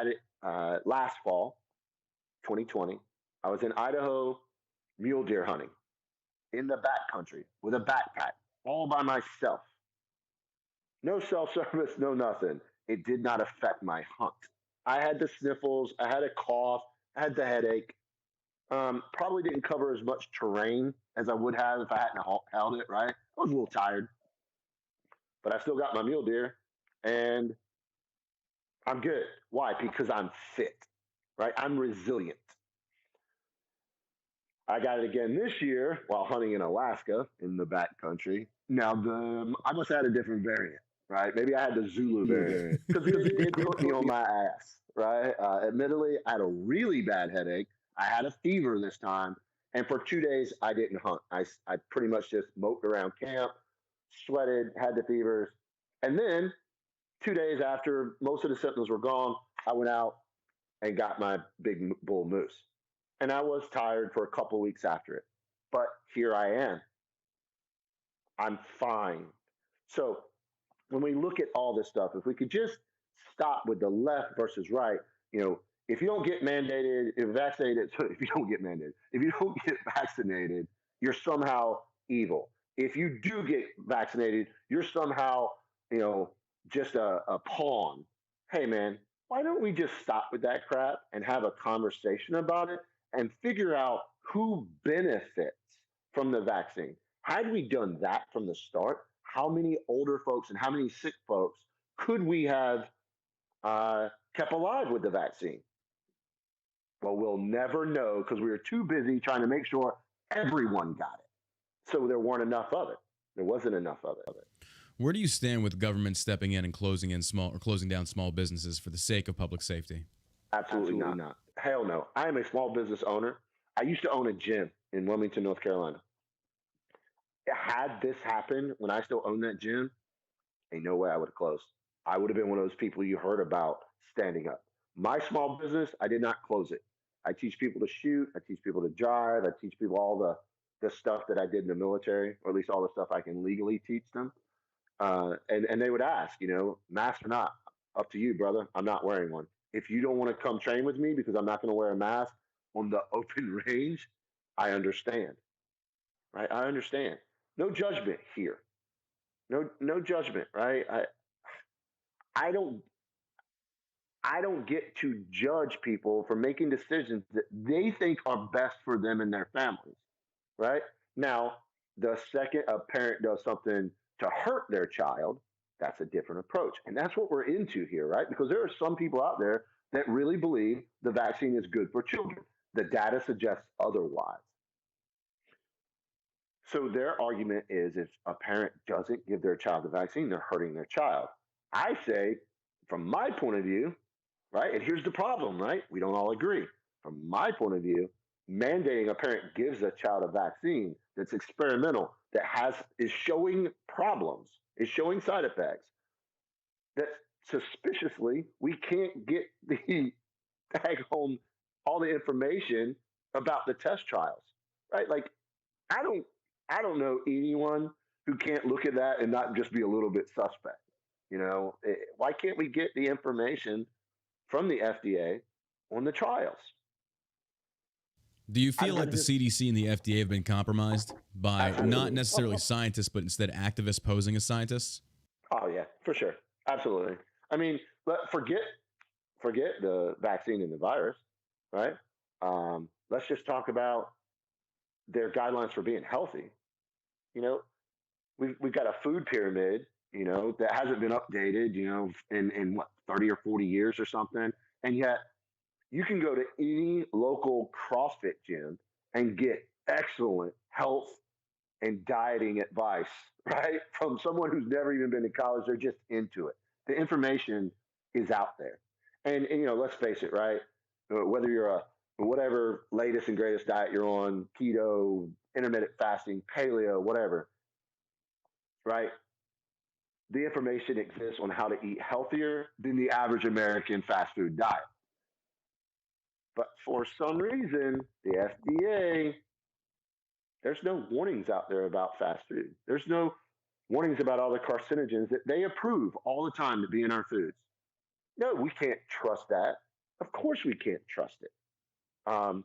Speaker 2: it last fall, 2020. I was in Idaho mule deer hunting in the backcountry with a backpack all by myself. No cell service, no nothing. It did not affect my hunt. I had the sniffles, I had a cough, I had the headache. Probably didn't cover as much terrain as I would have if I hadn't held it, right? I was a little tired, but I still got my mule deer and I'm good. Why? Because I'm fit, right? I'm resilient. I got it again this year while hunting in Alaska in the backcountry. Now, I must have had a different variant, right? Maybe I had the Zulu variant because it did put me on my ass, right? Admittedly, I had a really bad headache. I had a fever this time. And for 2 days, I didn't hunt. I pretty much just moped around camp, sweated, had the fevers. And then 2 days after most of the symptoms were gone, I went out and got my big bull moose. And I was tired for a couple of weeks after it. But here I am. I'm fine. So when we look at all this stuff, if we could just stop with the left versus right, if you don't get mandated, if vaccinated, if you don't get mandated, if you don't get vaccinated, you're somehow evil. If you do get vaccinated, you're somehow, just a pawn. Hey, man, why don't we just stop with that crap and have a conversation about it and figure out who benefits from the vaccine? Had we done that from the start, how many older folks and how many sick folks could we have kept alive with the vaccine? Well, we'll never know because we were too busy trying to make sure everyone got it. So there weren't enough of it. There wasn't enough of it.
Speaker 1: Where do you stand with government stepping in and closing down small businesses for the sake of public safety?
Speaker 2: Absolutely not. Hell no. I am a small business owner. I used to own a gym in Wilmington, North Carolina. Had this happened when I still owned that gym, ain't no way I would have closed. I would have been one of those people you heard about standing up. My small business, I did not close it. I teach people to shoot. I teach people to drive. I teach people all the stuff that I did in the military, or at least all the stuff I can legally teach them. And they would ask, mask or not, up to you, brother. I'm not wearing one. If you don't want to come train with me because I'm not going to wear a mask on the open range, I understand. Right? I understand. No judgment here. No judgment, right? I don't I don't get to judge people for making decisions that they think are best for them and their families, right? Now, the second a parent does something to hurt their child, that's a different approach. And that's what we're into here, right? Because there are some people out there that really believe the vaccine is good for children. The data suggests otherwise. So their argument is if a parent doesn't give their child the vaccine, they're hurting their child. I say, from my point of view, right? And here's the problem, right? We don't all agree. From my point of view, mandating a parent gives a child a vaccine that's experimental, that is showing problems is showing side effects that suspiciously we can't get the tag home all the information about the test trials, right? Like I don't I don't know anyone who can't look at that and not just be a little bit suspect. Why can't we get the information from the FDA on the trials?
Speaker 1: Do you feel
Speaker 2: I
Speaker 1: like the
Speaker 2: just
Speaker 1: CDC and the FDA have been compromised by not
Speaker 2: absolutely.
Speaker 1: necessarily scientists, but instead activists posing as scientists?
Speaker 2: Oh yeah, for sure, absolutely. I mean, forget the vaccine and the virus, right? Let's just talk about their guidelines for being healthy. You know, we've got a food pyramid, that hasn't been updated, in what 30 or 40 years or something, and yet you can go to any local CrossFit gym and get excellent health and dieting advice, right? From someone who's never even been to college. They're just into it. The information is out there. And let's face it, right? Whether you're a whatever latest and greatest diet you're on, keto, intermittent fasting, paleo, whatever, right? The information exists on how to eat healthier than the average American fast food diet. But for some reason, the FDA, there's no warnings out there about fast food. There's no warnings about all the carcinogens that they approve all the time to be in our foods. No, we can't trust that. Of course, we can't trust it. Um,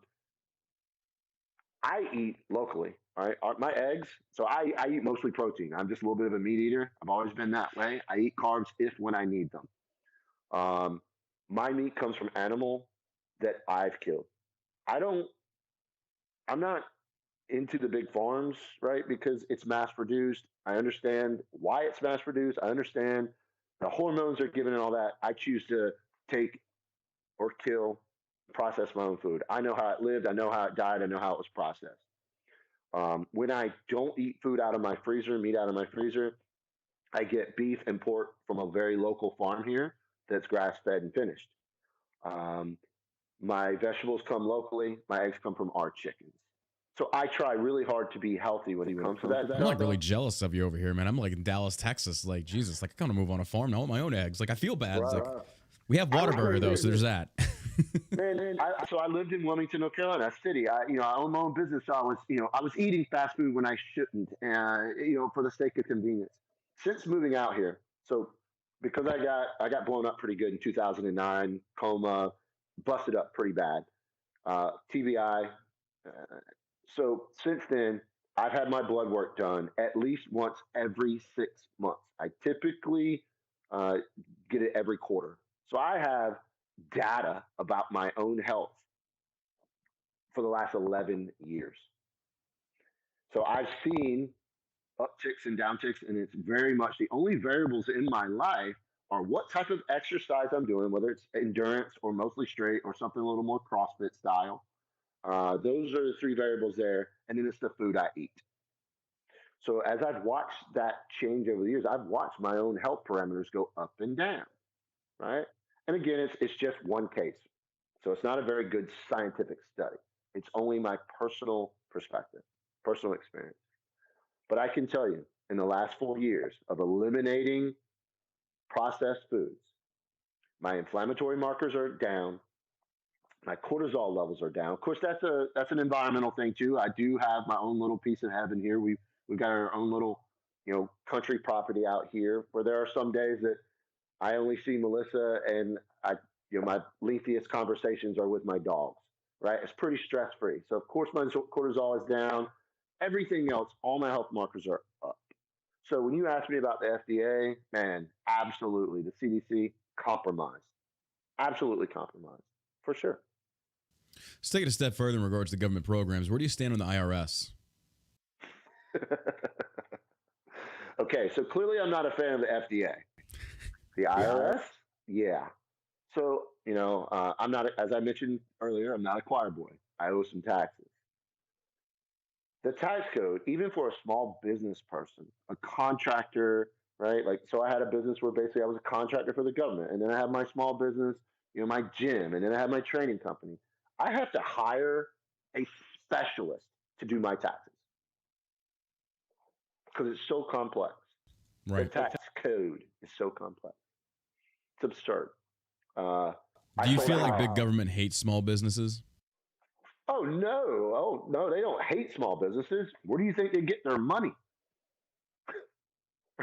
Speaker 2: I eat locally. All right, my eggs. So I eat mostly protein. I'm just a little bit of a meat eater. I've always been that way. I eat carbs if when I need them. Um, my meat comes from animal that I've killed. I don't. I'm not into the big farms, right? Because it's mass produced. I understand why it's mass produced. I understand the hormones are given and all that. I choose to take or kill, process my own food. I know how it lived. I know how it died. I know how it was processed. When I don't eat food out of my freezer, meat out of my freezer, I get beef and pork from a very local farm here that's grass fed and finished. Um, my vegetables come locally. My eggs come from our chickens. So I try really hard to be healthy when it comes to that
Speaker 1: I'm like
Speaker 2: stuff.
Speaker 1: really jealous of you over here, man. I'm like in Dallas, Texas. Like Jesus, like I kind of move on a farm. I want my own eggs. Like I feel bad. It's like
Speaker 2: Right.
Speaker 1: we have
Speaker 2: I was
Speaker 1: Waterbury though, so there's that.
Speaker 2: man. So I lived in Wilmington, North Carolina, city. I own my own business. So I was eating fast food when I shouldn't, for the sake of convenience. Since moving out here, so because I got blown up pretty good in 2009, coma, busted up pretty bad, TBI. So since then, I've had my blood work done at least once every 6 months. I typically uh, get it every quarter. So I have data about my own health for the last 11 years. So I've seen upticks and downticks, and it's very much the only variables in my life are what type of exercise I'm doing, whether it's endurance or mostly straight or something a little more CrossFit style. Those are the three variables there, and then it's the food I eat. So as I've watched that change over the years, I've watched my own health parameters go up and down, right? And again, it's just one case, so it's not a very good scientific study. It's only my personal perspective, personal experience. But I can tell you, in the last 4 years of eliminating processed foods, my inflammatory markers are down, my cortisol levels are down. Of course, that's an environmental thing too. I do have my own little piece of heaven here. We've got our own little country property out here where there are some days that I only see Melissa and my lengthiest conversations are with my dogs. Right, it's pretty stress free. So of course my cortisol is down. Everything else, all my health markers are up. So when you ask me about the FDA, man, absolutely, the CDC compromised, absolutely compromised, for sure.
Speaker 1: Let's take it a step further in regards to government programs. Where do you stand on the IRS?
Speaker 2: Okay, so clearly I'm not a fan of the FDA. The IRS, yeah. So I'm not, as I mentioned earlier, I'm not a choir boy. I owe some taxes. The tax code, even for a small business person, a contractor, right? Like, so I had a business where basically I was a contractor for the government, and then I have my small business, my gym, and then I have my training company. I have to hire a specialist to do my taxes because it's so complex. The
Speaker 1: Right.
Speaker 2: tax code is so complex. It's absurd. Uh,
Speaker 1: Do
Speaker 2: I
Speaker 1: you
Speaker 2: sold a
Speaker 1: feel like big
Speaker 2: house.
Speaker 1: government hates small businesses?
Speaker 2: Oh no! Oh no! They don't hate small businesses. Where do you think they get their money?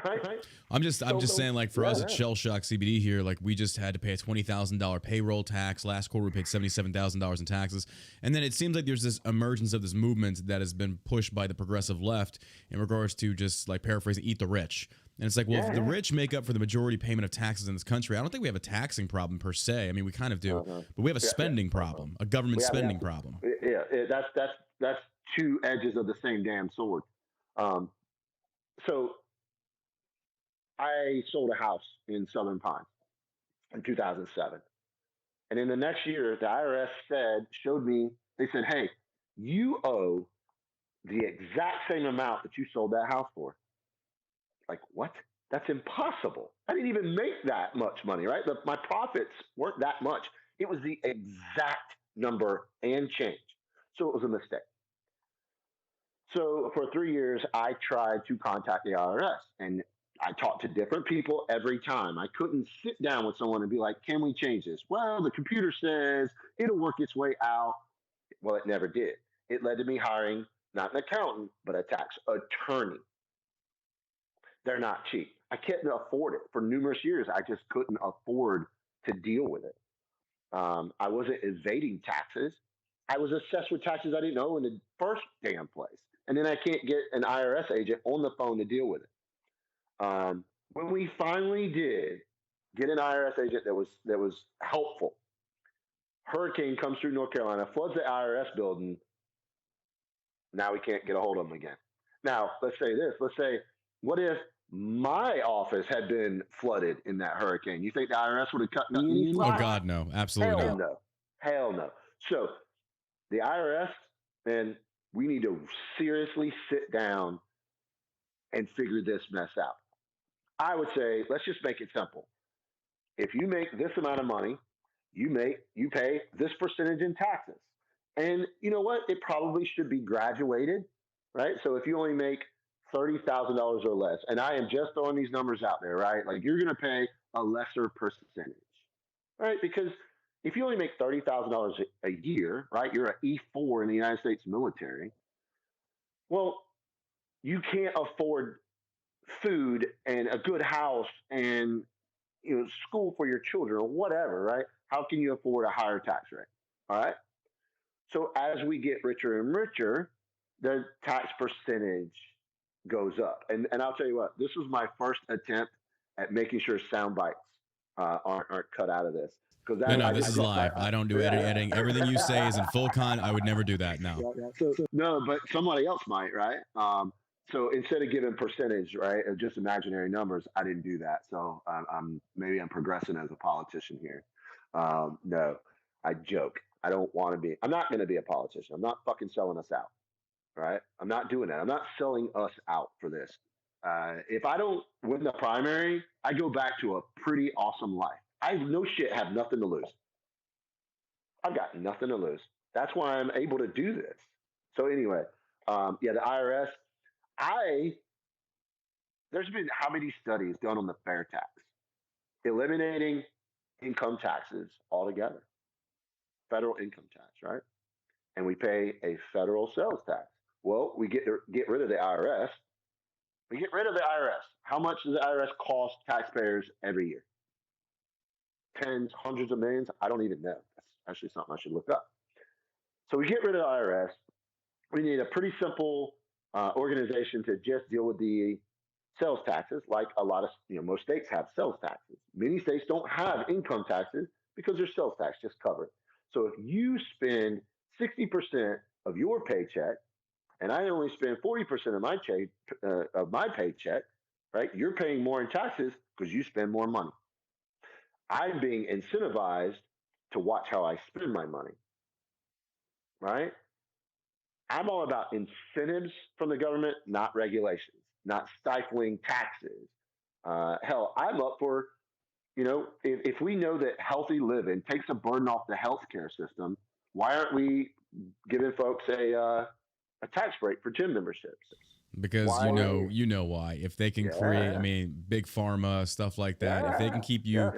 Speaker 2: Right?
Speaker 1: I'm just saying, like for us
Speaker 2: Yeah.
Speaker 1: at Shell Shock CBD here, like we just had to pay a $20,000 payroll tax. Last quarter we paid $77,000 in taxes, and then it seems like there's this emergence of this movement that has been pushed by the progressive left in regards to just like paraphrasing, eat the rich. And it's like, well, if the rich make up for the majority payment of taxes in this country, I don't think we have a taxing problem per se. I mean, we kind of do, but we have a spending problem, a government spending problem.
Speaker 2: That's two edges of the same damn sword. Um, so I sold a house in Southern Pines in 2007. And in the next year, the IRS showed me, they said, hey, you owe the exact same amount that you sold that house for. Like, what? That's impossible. I didn't even make that much money, right? My profits weren't that much. It was the exact number and change. So it was a mistake. So for 3 years, I tried to contact the IRS and I talked to different people every time. I couldn't sit down with someone and be like, can we change this? Well, the computer says it'll work its way out. Well, it never did. It led to me hiring not an accountant, but a tax attorney. They're not cheap. I couldn't afford it for numerous years. I just couldn't afford to deal with it. I wasn't evading taxes. I was assessed with taxes I didn't know in the first damn place. And then I can't get an IRS agent on the phone to deal with it. When we finally did get an IRS agent that was helpful, hurricane comes through North Carolina, floods the IRS building. Now we can't get a hold of them again. Now let's say this. Let's say, what if my office had been flooded in that hurricane? You think the IRS would have cut me any
Speaker 1: Oh
Speaker 2: slack?
Speaker 1: God, no, absolutely
Speaker 2: Hell
Speaker 1: not.
Speaker 2: no. Hell no. So the IRS, man, we need to seriously sit down and figure this mess out. I would say let's just make it simple. If you make this amount of money, you pay this percentage in taxes. And you know what? It probably should be graduated, right? So if you only make $30,000 or less, and I am just throwing these numbers out there, right? Like you're going to pay a lesser percentage, right? Because if you only make $30,000 a year, right? You're an E4 in the United States military. Well, you can't afford food and a good house and school for your children or whatever, right? How can you afford a higher tax rate? All right. So as we get richer and richer, the tax percentage goes up. And I'll tell you what, this was my first attempt at making sure sound bites aren't cut out of this. Because
Speaker 1: No,
Speaker 2: that
Speaker 1: no, this is live. I don't do editing. Everything you say is in full con. I would never do that. No.
Speaker 2: So no, but somebody else might, right? So instead of giving percentage, right, of just imaginary numbers, I didn't do that. So I'm progressing as a politician here. No, I joke. I don't want to be. I'm not going to be a politician. I'm not fucking selling us out, right? I'm not doing that. I'm not selling us out for this. If I don't win the primary, I go back to a pretty awesome life. I no shit have nothing to lose. I've got nothing to lose. That's why I'm able to do this. So anyway, yeah, the IRS. I there's been how many studies done on the fair tax, eliminating income taxes altogether, federal income tax, right? And we pay a federal sales tax. Well, we get rid of the IRS. We get rid of the IRS. How much does the IRS cost taxpayers every year? Tens, hundreds of millions? I don't even know. That's actually something I should look up. So we get rid of the IRS. We need a pretty simple organization to just deal with the sales taxes, like a lot of, most states have sales taxes. Many states don't have income taxes because their sales tax just covered. So if you spend 60% of your paycheck, and I only spend 40% of my paycheck, right? You're paying more in taxes because you spend more money. I'm being incentivized to watch how I spend my money, right? I'm all about incentives from the government, not regulations, not stifling taxes. Hell, I'm up for, if we know that healthy living takes a burden off the healthcare system, why aren't we giving folks a tax break for gym memberships?
Speaker 1: Because
Speaker 2: Why?
Speaker 1: you know why. If they can create, I mean, big pharma, stuff like that, if they can keep you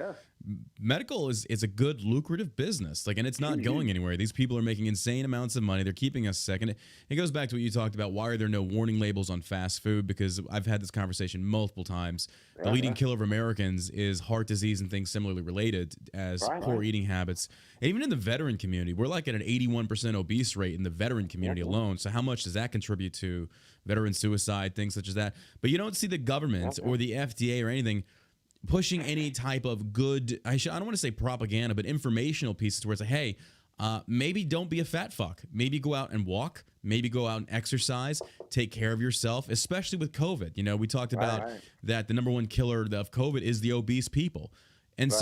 Speaker 1: medical is a good lucrative business, like, and it's not going anywhere. These people are making insane amounts of money. They're keeping us sick, and it goes back to what you talked about. Why are there no warning labels on fast food? Because I've had this conversation multiple times. The leading killer of Americans is heart disease and things similarly related as poor eating habits. And even in the veteran community, we're like at an 81% obese rate in the veteran community alone. So how much does that contribute to veteran suicide, things such as that? But you don't see the government or the FDA or anything pushing any type of good, I don't want to say propaganda, but informational pieces where it's like, hey, maybe don't be a fat fuck. Maybe go out and walk. Maybe go out and exercise. Take care of yourself, especially with COVID. You know, we talked about that the number one killer of COVID is the obese people. And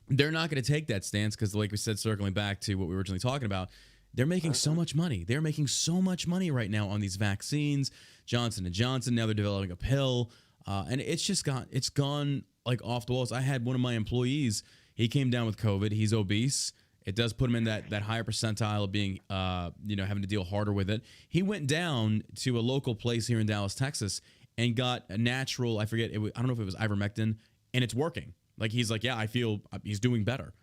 Speaker 1: they're not going to take that stance because, like we said, circling back to what we were originally talking about, they're making so much money. They're making so much money right now on these vaccines. Johnson & Johnson, now they're developing a pill. And it's gone like off the walls. I had one of my employees, he came down with COVID. He's obese. It does put him in that higher percentile of being, having to deal harder with it. He went down to a local place here in Dallas, Texas, and got a natural, I don't know if it was ivermectin, and it's working. Like, he's like, yeah, I feel he's doing better.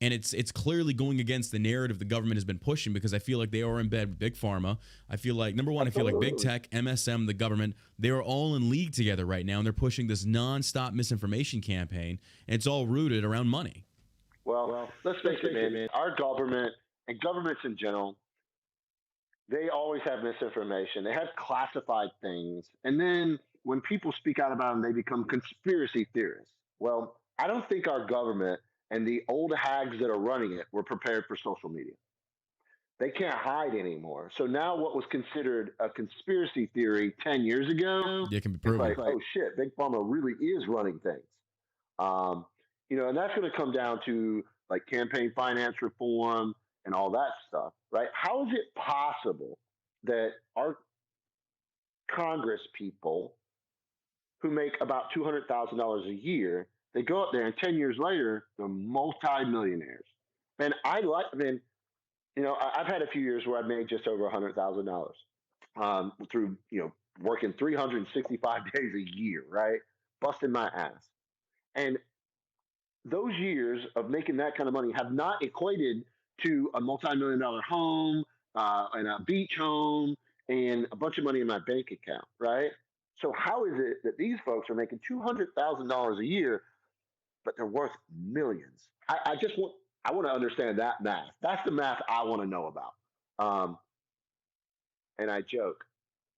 Speaker 1: And it's clearly going against the narrative the government has been pushing, because I feel like they are in bed with Big Pharma. I feel like, number one, I feel like Big Tech, MSM, the government, they are all in league together right now, and they're pushing this nonstop misinformation campaign, and it's all rooted around money.
Speaker 2: Well, let's face it, man. Our government and governments in general, they always have misinformation. They have classified things. And then when people speak out about them, they become conspiracy theorists. Well, I don't think our government and the old hags that are running it were prepared for social media. They can't hide anymore. So now what was considered a conspiracy theory 10 years ago,
Speaker 1: it can be proven.
Speaker 2: Like, oh shit, Big Pharma really is running things. And that's going to come down to like campaign finance reform and all that stuff, right? How is it possible that our Congress people who make about $200,000 a year, they go up there and 10 years later, they're multi-millionaires? And I've had a few years where I've made just over $100,000 through, working 365 days a year, right? Busting my ass. And those years of making that kind of money have not equated to a multi-million-dollar home and a beach home and a bunch of money in my bank account, right? So how is it that these folks are making $200,000 a year, but they're worth millions? I want to understand that math. That's the math I want to know about. And I joke,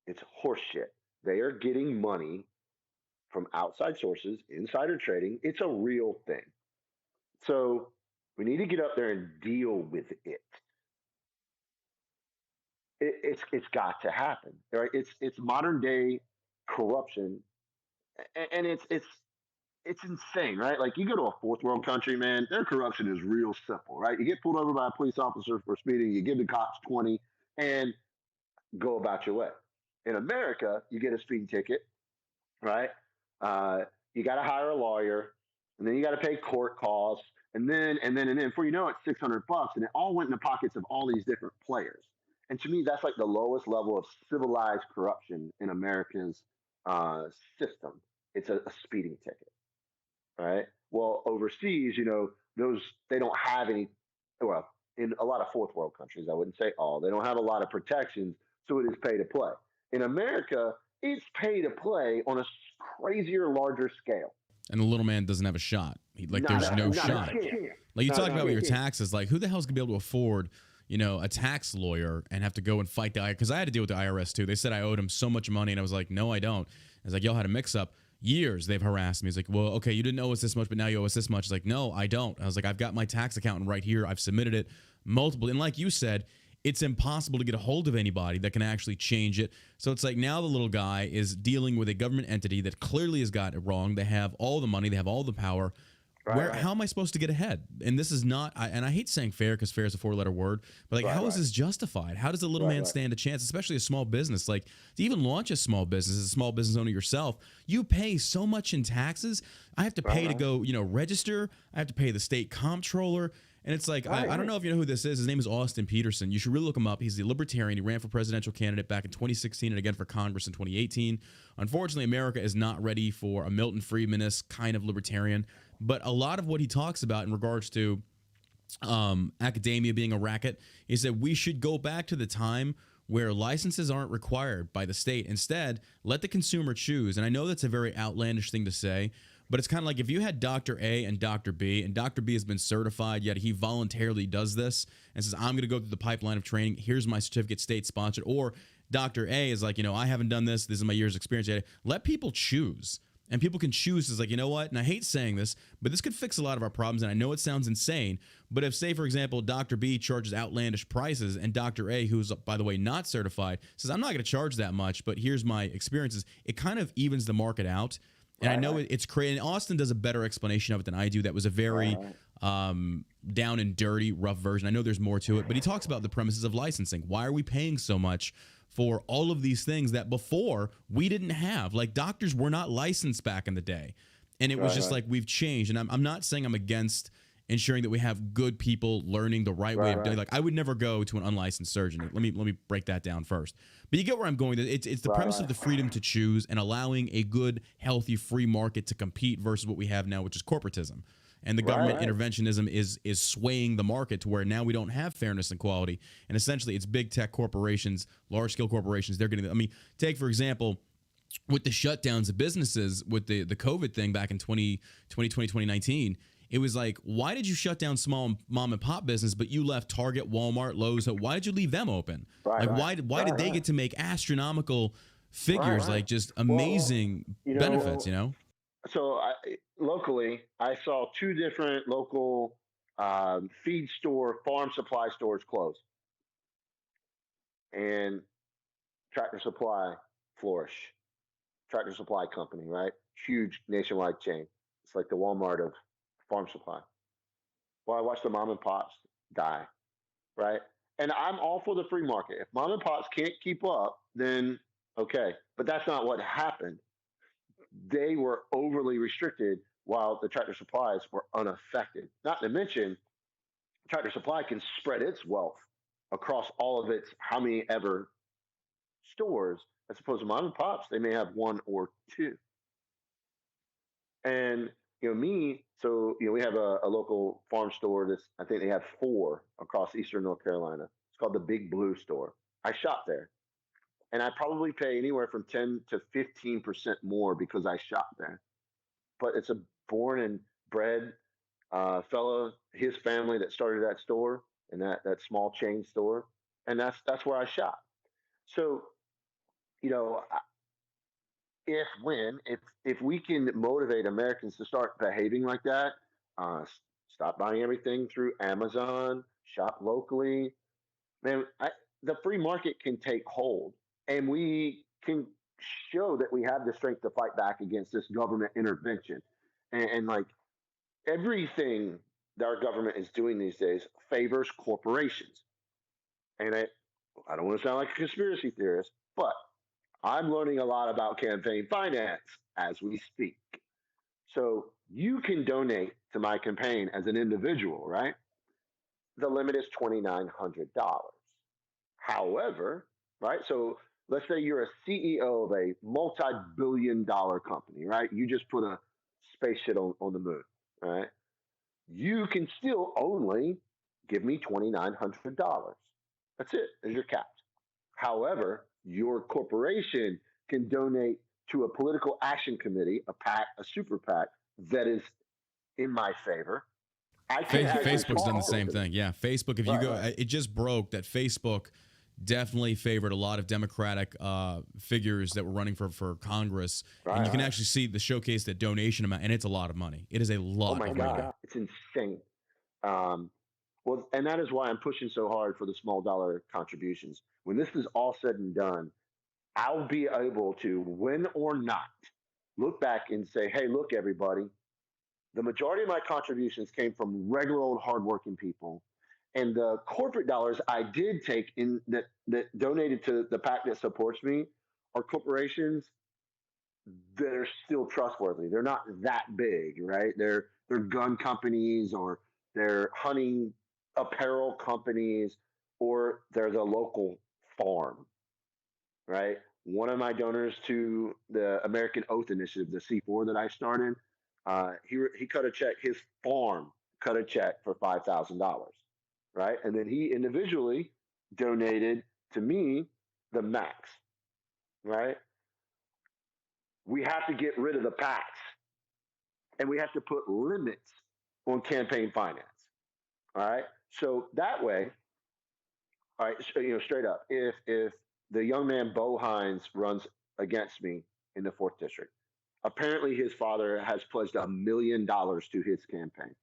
Speaker 2: it's horseshit. They are getting money from outside sources, insider trading. It's a real thing. So we need to get up there and deal with it. It's got to happen, right? It's modern day corruption, and it's insane, right? Like, you go to a fourth world country, man, their corruption is real simple, right? You get pulled over by a police officer for speeding, you give the cops 20, and go about your way. In America, you get a speeding ticket, right? You got to hire a lawyer, and then you got to pay court costs, and then before you know it, $600, and it all went in the pockets of all these different players. And to me, that's like the lowest level of civilized corruption in America's system. It's a speeding ticket, right? Well, overseas, they don't have any. Well, in a lot of fourth world countries, I wouldn't say all, they don't have a lot of protections, so it is pay to play. In America, it's pay to play on a crazier, larger scale.
Speaker 1: And the little man doesn't have a shot. There's no shot. Like, you talk about with your taxes, like, who the hell's gonna be able to afford, a tax lawyer and have to go and fight the IRS? Because I had to deal with the IRS too. They said I owed them so much money, and I was like, no, I don't. I was like, y'all had a mix up. Years they've harassed me. It's like, well, okay, you didn't owe us this much, but now you owe us this much. It's like, no, I don't. I was like, I've got my tax accountant right here. I've submitted it multiple. And like you said, it's impossible to get a hold of anybody that can actually change it. So it's like, now the little guy is dealing with a government entity that clearly has got it wrong. They have all the money. They have all the power. Right. How am I supposed to get ahead? And this is not, and I hate saying fair because fair is a four-letter word, but like, how is this justified? How does a little man stand a chance, especially a small business? Like, to even launch a small business, as a small business owner yourself, you pay so much in taxes. I have to pay to go, register. I have to pay the state comptroller. And it's like,
Speaker 2: Right.
Speaker 1: I don't know if you know who this is. His name is Austin Peterson. You should really look him up. He's a libertarian. He ran for presidential candidate back in 2016 and again for Congress in 2018. Unfortunately, America is not ready for a Milton Friedman-esque kind of libertarian. But a lot of what he talks about in regards to academia being a racket is that we should go back to the time where licenses aren't required by the state. Instead, let the consumer choose. And I know that's a very outlandish thing to say, but it's kind of like if you had Dr. A and Dr. B, and Dr. B has been certified, yet he voluntarily does this and says, I'm going to go through the pipeline of training. Here's my certificate, state sponsored. Or Dr. A is like, I haven't done this. This is my year's experience yet. Let people choose. And people can choose. It's like, you know what? And I hate saying this, but this could fix a lot of our problems. And I know it sounds insane, but if, say, for example, Dr. B charges outlandish prices and Dr. A, who's, by the way, not certified, says, I'm not going to charge that much, but here's my experiences, it kind of evens the market out. And I know it's crazy. And Austin does a better explanation of it than I do. That was a very down and dirty, rough version. I know there's more to it, but he talks about the premises of licensing. Why are we paying so much for all of these things that before we didn't have? Like doctors were not licensed back in the day. And it was just like we've changed. And I'm not saying I'm against ensuring that we have good people learning the right way of doing. Like I would never go to an unlicensed surgeon. Let me break that down first. But you get where I'm going. It's the premise of the freedom to choose and allowing a good, healthy, free market to compete versus what we have now, which is corporatism. And the government interventionism is swaying the market to where now we don't have fairness and quality. And essentially, it's big tech corporations, large scale corporations. They're getting. I mean, take for example, with the shutdowns of businesses with the COVID thing back in 2020, 2019. It was like, why did you shut down small mom and pop business, but you left Target, Walmart, Lowe's? Why did you leave them open? Why did they get to make astronomical figures, like just amazing benefits?
Speaker 2: So locally, I saw two different local feed store, farm supply stores close, and Tractor Supply flourish. Tractor Supply Company, right? Huge nationwide chain. It's like the Walmart of farm supply. Well, I watched the mom and pops die, right? And I'm all for the free market. If mom and pops can't keep up, then okay. But that's not what happened. They were overly restricted while the Tractor Supplies were unaffected. Not to mention, Tractor Supply can spread its wealth across all of its how many ever stores, as opposed to mom and pops, they may have one or two. And we have a local farm store that's, I think they have four across eastern North Carolina. It's called the Big Blue Store. I shop there, and I probably pay anywhere from 10 to 15% more because I shop there. But it's a born and bred fellow, his family that started that store and that small chain store, and that's where I shop. So, you know, if we can motivate Americans to start behaving like that, uh, stop buying everything through Amazon, shop locally, man, the free market can take hold, and we can show that we have the strength to fight back against this government intervention, and like everything that our government is doing these days favors corporations, and I don't want to sound like a conspiracy theorist, but I'm learning a lot about campaign finance as we speak. So you can donate to my campaign as an individual, right? The limit is $2,900. However, right? So let's say you're a CEO of a multi-billion-dollar company, right? You just put a spaceship on the moon, right? You can still only give me $2,900. That's it. There's your cap. However, your corporation can donate to a political action committee, a PAC, a super PAC that is in my favor.
Speaker 1: Facebook's done the same thing. Yeah, Facebook. If you go, it just broke that Facebook definitely favored a lot of Democratic figures that were running for Congress, and you can actually see the showcase that donation amount, and it's a lot of money. It is a lot of money.
Speaker 2: It's insane. Well, and that is why I'm pushing so hard for the small dollar contributions. When this is all said and done, I'll be able to, win or not, look back and say, hey, look, everybody, the majority of my contributions came from regular old hardworking people. And the corporate dollars I did take in that donated to the PAC that supports me are corporations that are still trustworthy. They're not that big, right? They're gun companies or they're hunting apparel companies, or they're the local farm, right? One of my donors to the American Oath Initiative, the C4 that I started, he cut a check. His farm cut a check for $5,000, right? And then he individually donated to me the max, right? We have to get rid of the PACs, and we have to put limits on campaign finance. All right. So that way, all right, so, straight up, if the young man Bo Hines runs against me in the fourth district, apparently his father has pledged $1 million to his campaign.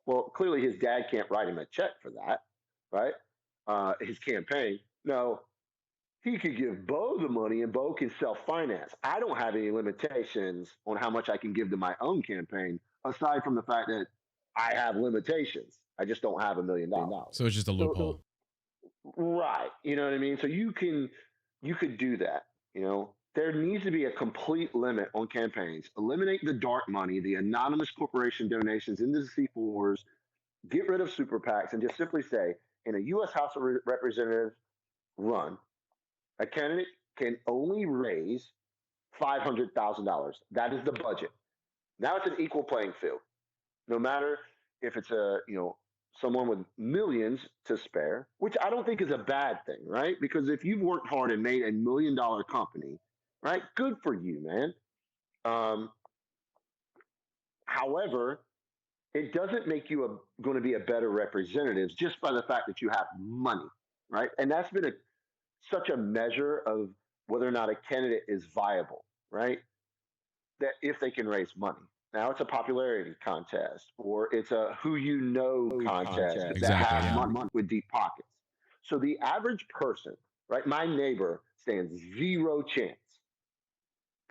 Speaker 2: Well, clearly his dad can't write him a check for that, right? His campaign. No, he could give Bo the money and Bo can self finance. I don't have any limitations on how much I can give to my own campaign, aside from the fact that I have limitations. I just don't have $1 million.
Speaker 1: So it's just a loophole.
Speaker 2: Right. You know what I mean? So you could do that. There needs to be a complete limit on campaigns. Eliminate the dark money, the anonymous corporation donations into the C4s, get rid of super PACs, and just simply say, in a U.S. House of Representatives run, a candidate can only raise $500,000. That is the budget. Now it's an equal playing field. No matter if it's someone with millions to spare, which I don't think is a bad thing, right? Because if you've worked hard and made $1 million company, right, good for you, man. However, it doesn't make you going to be a better representative just by the fact that you have money, right? And that's been such a measure of whether or not a candidate is viable, right? That if they can raise money. Now it's a popularity contest, or it's a who you know contest that has money with deep pockets. So the average person, right? My neighbor stands zero chance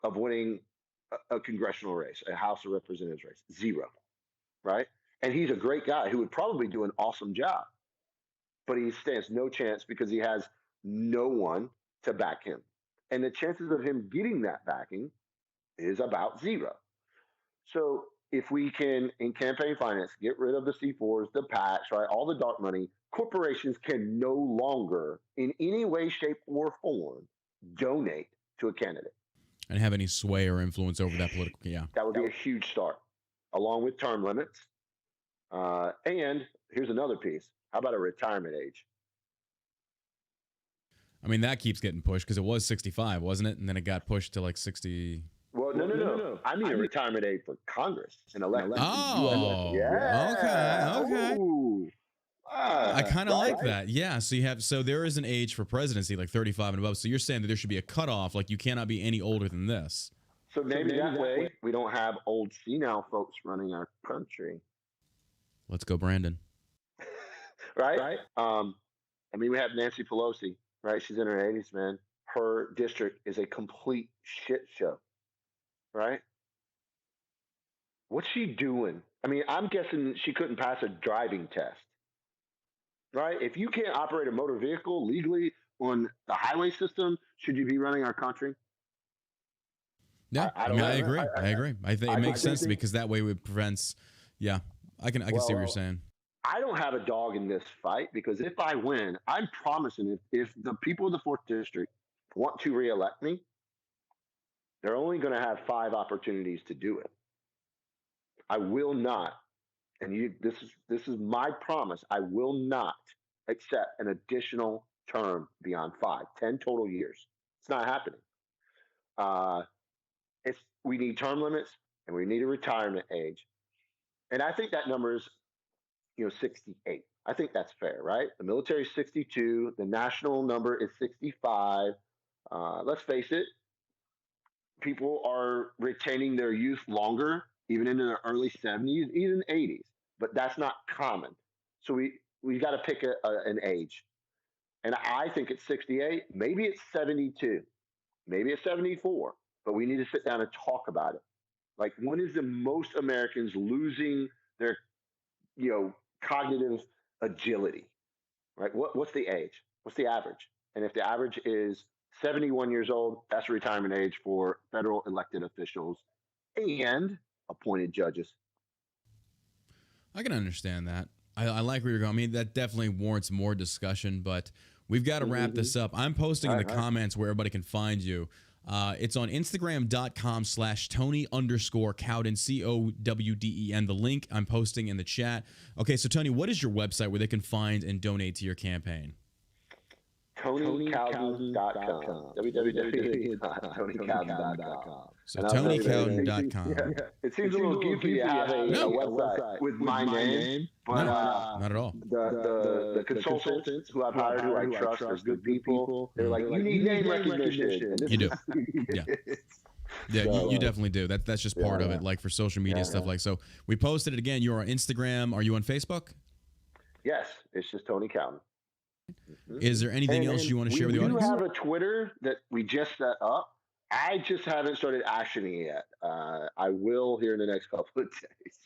Speaker 2: of winning a congressional race, a House of Representatives race, zero, right? And he's a great guy who would probably do an awesome job, but he stands no chance because he has no one to back him. And the chances of him getting that backing is about zero. So if we can, in campaign finance, get rid of the C4s, the PACs, right, all the dark money, corporations can no longer, in any way, shape, or form, donate to a candidate.
Speaker 1: And have any sway or influence over that political, yeah.
Speaker 2: That would be a huge start, along with term limits. And here's another piece. How about a retirement age?
Speaker 1: I mean, that keeps getting pushed because it was 65, wasn't it? And then it got pushed to like 60.
Speaker 2: Well, no. I mean a retirement age for Congress and elected.
Speaker 1: Oh,
Speaker 2: yeah.
Speaker 1: Okay.
Speaker 2: Ooh.
Speaker 1: I kind of like that. Yeah. So there is an age for presidency, like 35 and above. So you're saying that there should be a cutoff, like you cannot be any older than this.
Speaker 2: So maybe that way we don't have old senile folks running our country.
Speaker 1: Let's go, Brandon.
Speaker 2: Right? I mean, we have Nancy Pelosi, right? She's in her 80s, man. Her district is a complete shit show, right? What's she doing? I mean, I'm guessing she couldn't pass a driving test, right? If you can't operate a motor vehicle legally on the highway system, should you be running our country?
Speaker 1: Yeah, I agree. I think it makes sense because that way it prevents. Yeah, I can see what you're saying.
Speaker 2: I don't have a dog in this fight because if I win, I'm promising if the people of the 4th District want to reelect me, they're only going to have 5 opportunities to do it. I will not, and this is my promise, I will not accept an additional term beyond 5, 10 total years. It's not happening. We need term limits and we need a retirement age. And I think that number is 68. I think that's fair, right? The military is 62. The national number is 65. Let's face it, people are retaining their youth longer, even into their early 70s, even 80s. But that's not common. So we got to pick an age. And I think it's 68. Maybe it's 72. Maybe it's 74. But we need to sit down and talk about it. Like, when is the most Americans losing their, cognitive agility, right? What's the age? What's the average? And if the average is 71 years old, that's retirement age for federal elected officials and appointed judges.
Speaker 1: I can understand that. I like where you're going. I mean, that definitely warrants more discussion, but we've got to wrap this up. I'm posting in the comments where everybody can find you. It's on Instagram.com/Tony_Cowden, Cowden. The link I'm posting in the chat. Okay, so Tony, what is your website where they can find and donate to your campaign?
Speaker 2: TonyCowden.com. www.TonyCowden.com.
Speaker 1: So TonyCowden.com.
Speaker 2: It seems a little goofy to have a website with my name, but
Speaker 1: not at all.
Speaker 2: The consultants who I've hired, who I trust, are good people. They're like, you need name recognition.
Speaker 1: You do. Yeah. Yeah, you definitely do. That's just part of it, like for social media stuff. Like, so we posted it again. You're on Instagram. Are you on Facebook?
Speaker 2: Yes, it's just Tony Cowden.
Speaker 1: Is there anything else you want to share with the audience?
Speaker 2: We do have a Twitter that we just set up. I just haven't started actioning it yet. I will here in the next couple of days.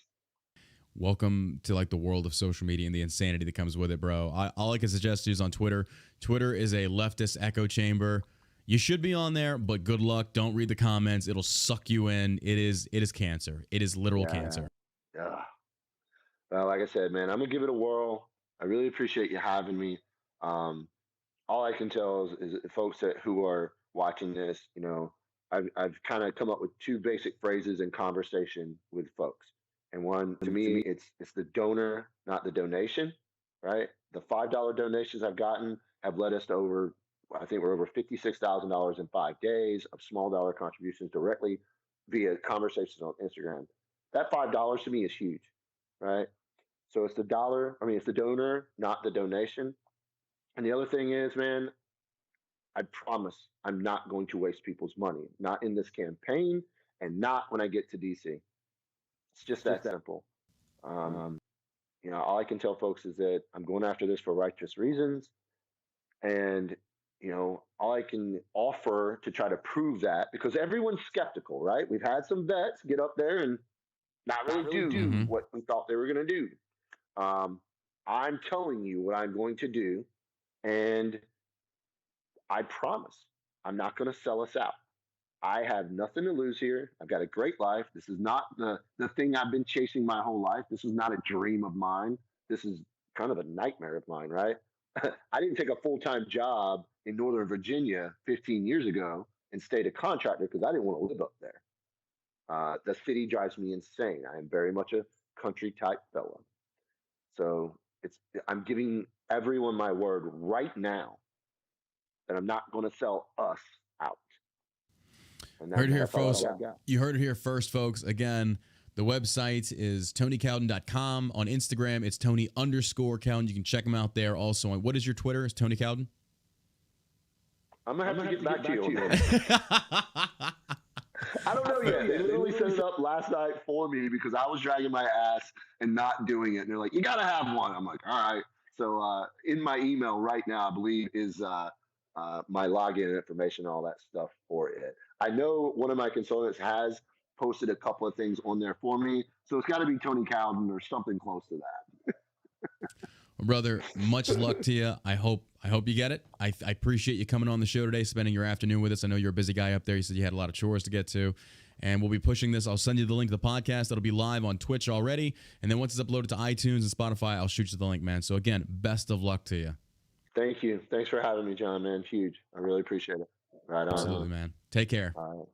Speaker 1: Welcome to like the world of social media and the insanity that comes with it, bro. All I can suggest is on Twitter. Twitter is a leftist echo chamber. You should be on there, but good luck. Don't read the comments. It'll suck you in. It is cancer. It is literal cancer.
Speaker 2: Yeah. Well, like I said, man, I'm gonna give it a whirl. I really appreciate you having me. All I can tell is folks who are watching this, you know, I've kind of come up with two basic phrases in conversation with folks. And one, to me, it's the donor, not the donation, right? The $5 donations I've gotten have led us to I think we're over $56,000 in 5 days of small dollar contributions directly via conversations on Instagram. That $5 to me is huge, right? So it's the donor, not the donation. And the other thing is, man, I promise I'm not going to waste people's money, not in this campaign and not when I get to DC. It's just that simple. You know, all I can tell folks is that I'm going after this for righteous reasons. And, you know, all I can offer to try to prove that, because everyone's skeptical, right? We've had some vets get up there and not really do what we thought they were going to do. I'm telling you what I'm going to do. And I promise I'm not going to sell us out. I have nothing to lose here. I've got a great life. This is not the thing I've been chasing my whole life. This is not a dream of mine. This is kind of a nightmare of mine, right? I didn't take a full-time job in Northern Virginia 15 years ago and stayed a contractor because I didn't want to live up there. The city drives me insane. I am very much a country type fellow. So I'm giving everyone my word right now that I'm not going to sell us out.
Speaker 1: Heard it here, folks. You heard it here first, folks. Again, the website is TonyCowden.com. On Instagram, it's Tony_Cowden. You can check them out there. Also, what is your Twitter? Is Tony Cowden?
Speaker 2: I'm going to have to get back to you on that. I don't know yet. They literally set it up last night for me because I was dragging my ass and not doing it. And they're like, you got to have one. I'm like, all right. So in my email right now, I believe, is my login information, all that stuff for it. I know one of my consultants has posted a couple of things on there for me. So it's got to be Tony Cowden or something close to that.
Speaker 1: Well, brother, much luck to you. I hope you get it. I appreciate you coming on the show today, spending your afternoon with us. I know you're a busy guy up there. You said you had a lot of chores to get to. And we'll be pushing this. I'll send you the link to the podcast. It'll be live on Twitch already. And then once it's uploaded to iTunes and Spotify, I'll shoot you the link, man. So again, best of luck to you.
Speaker 2: Thank you. Thanks for having me, John, man. Huge. I really appreciate it. Right on.
Speaker 1: Absolutely, man. Take care.
Speaker 2: All right.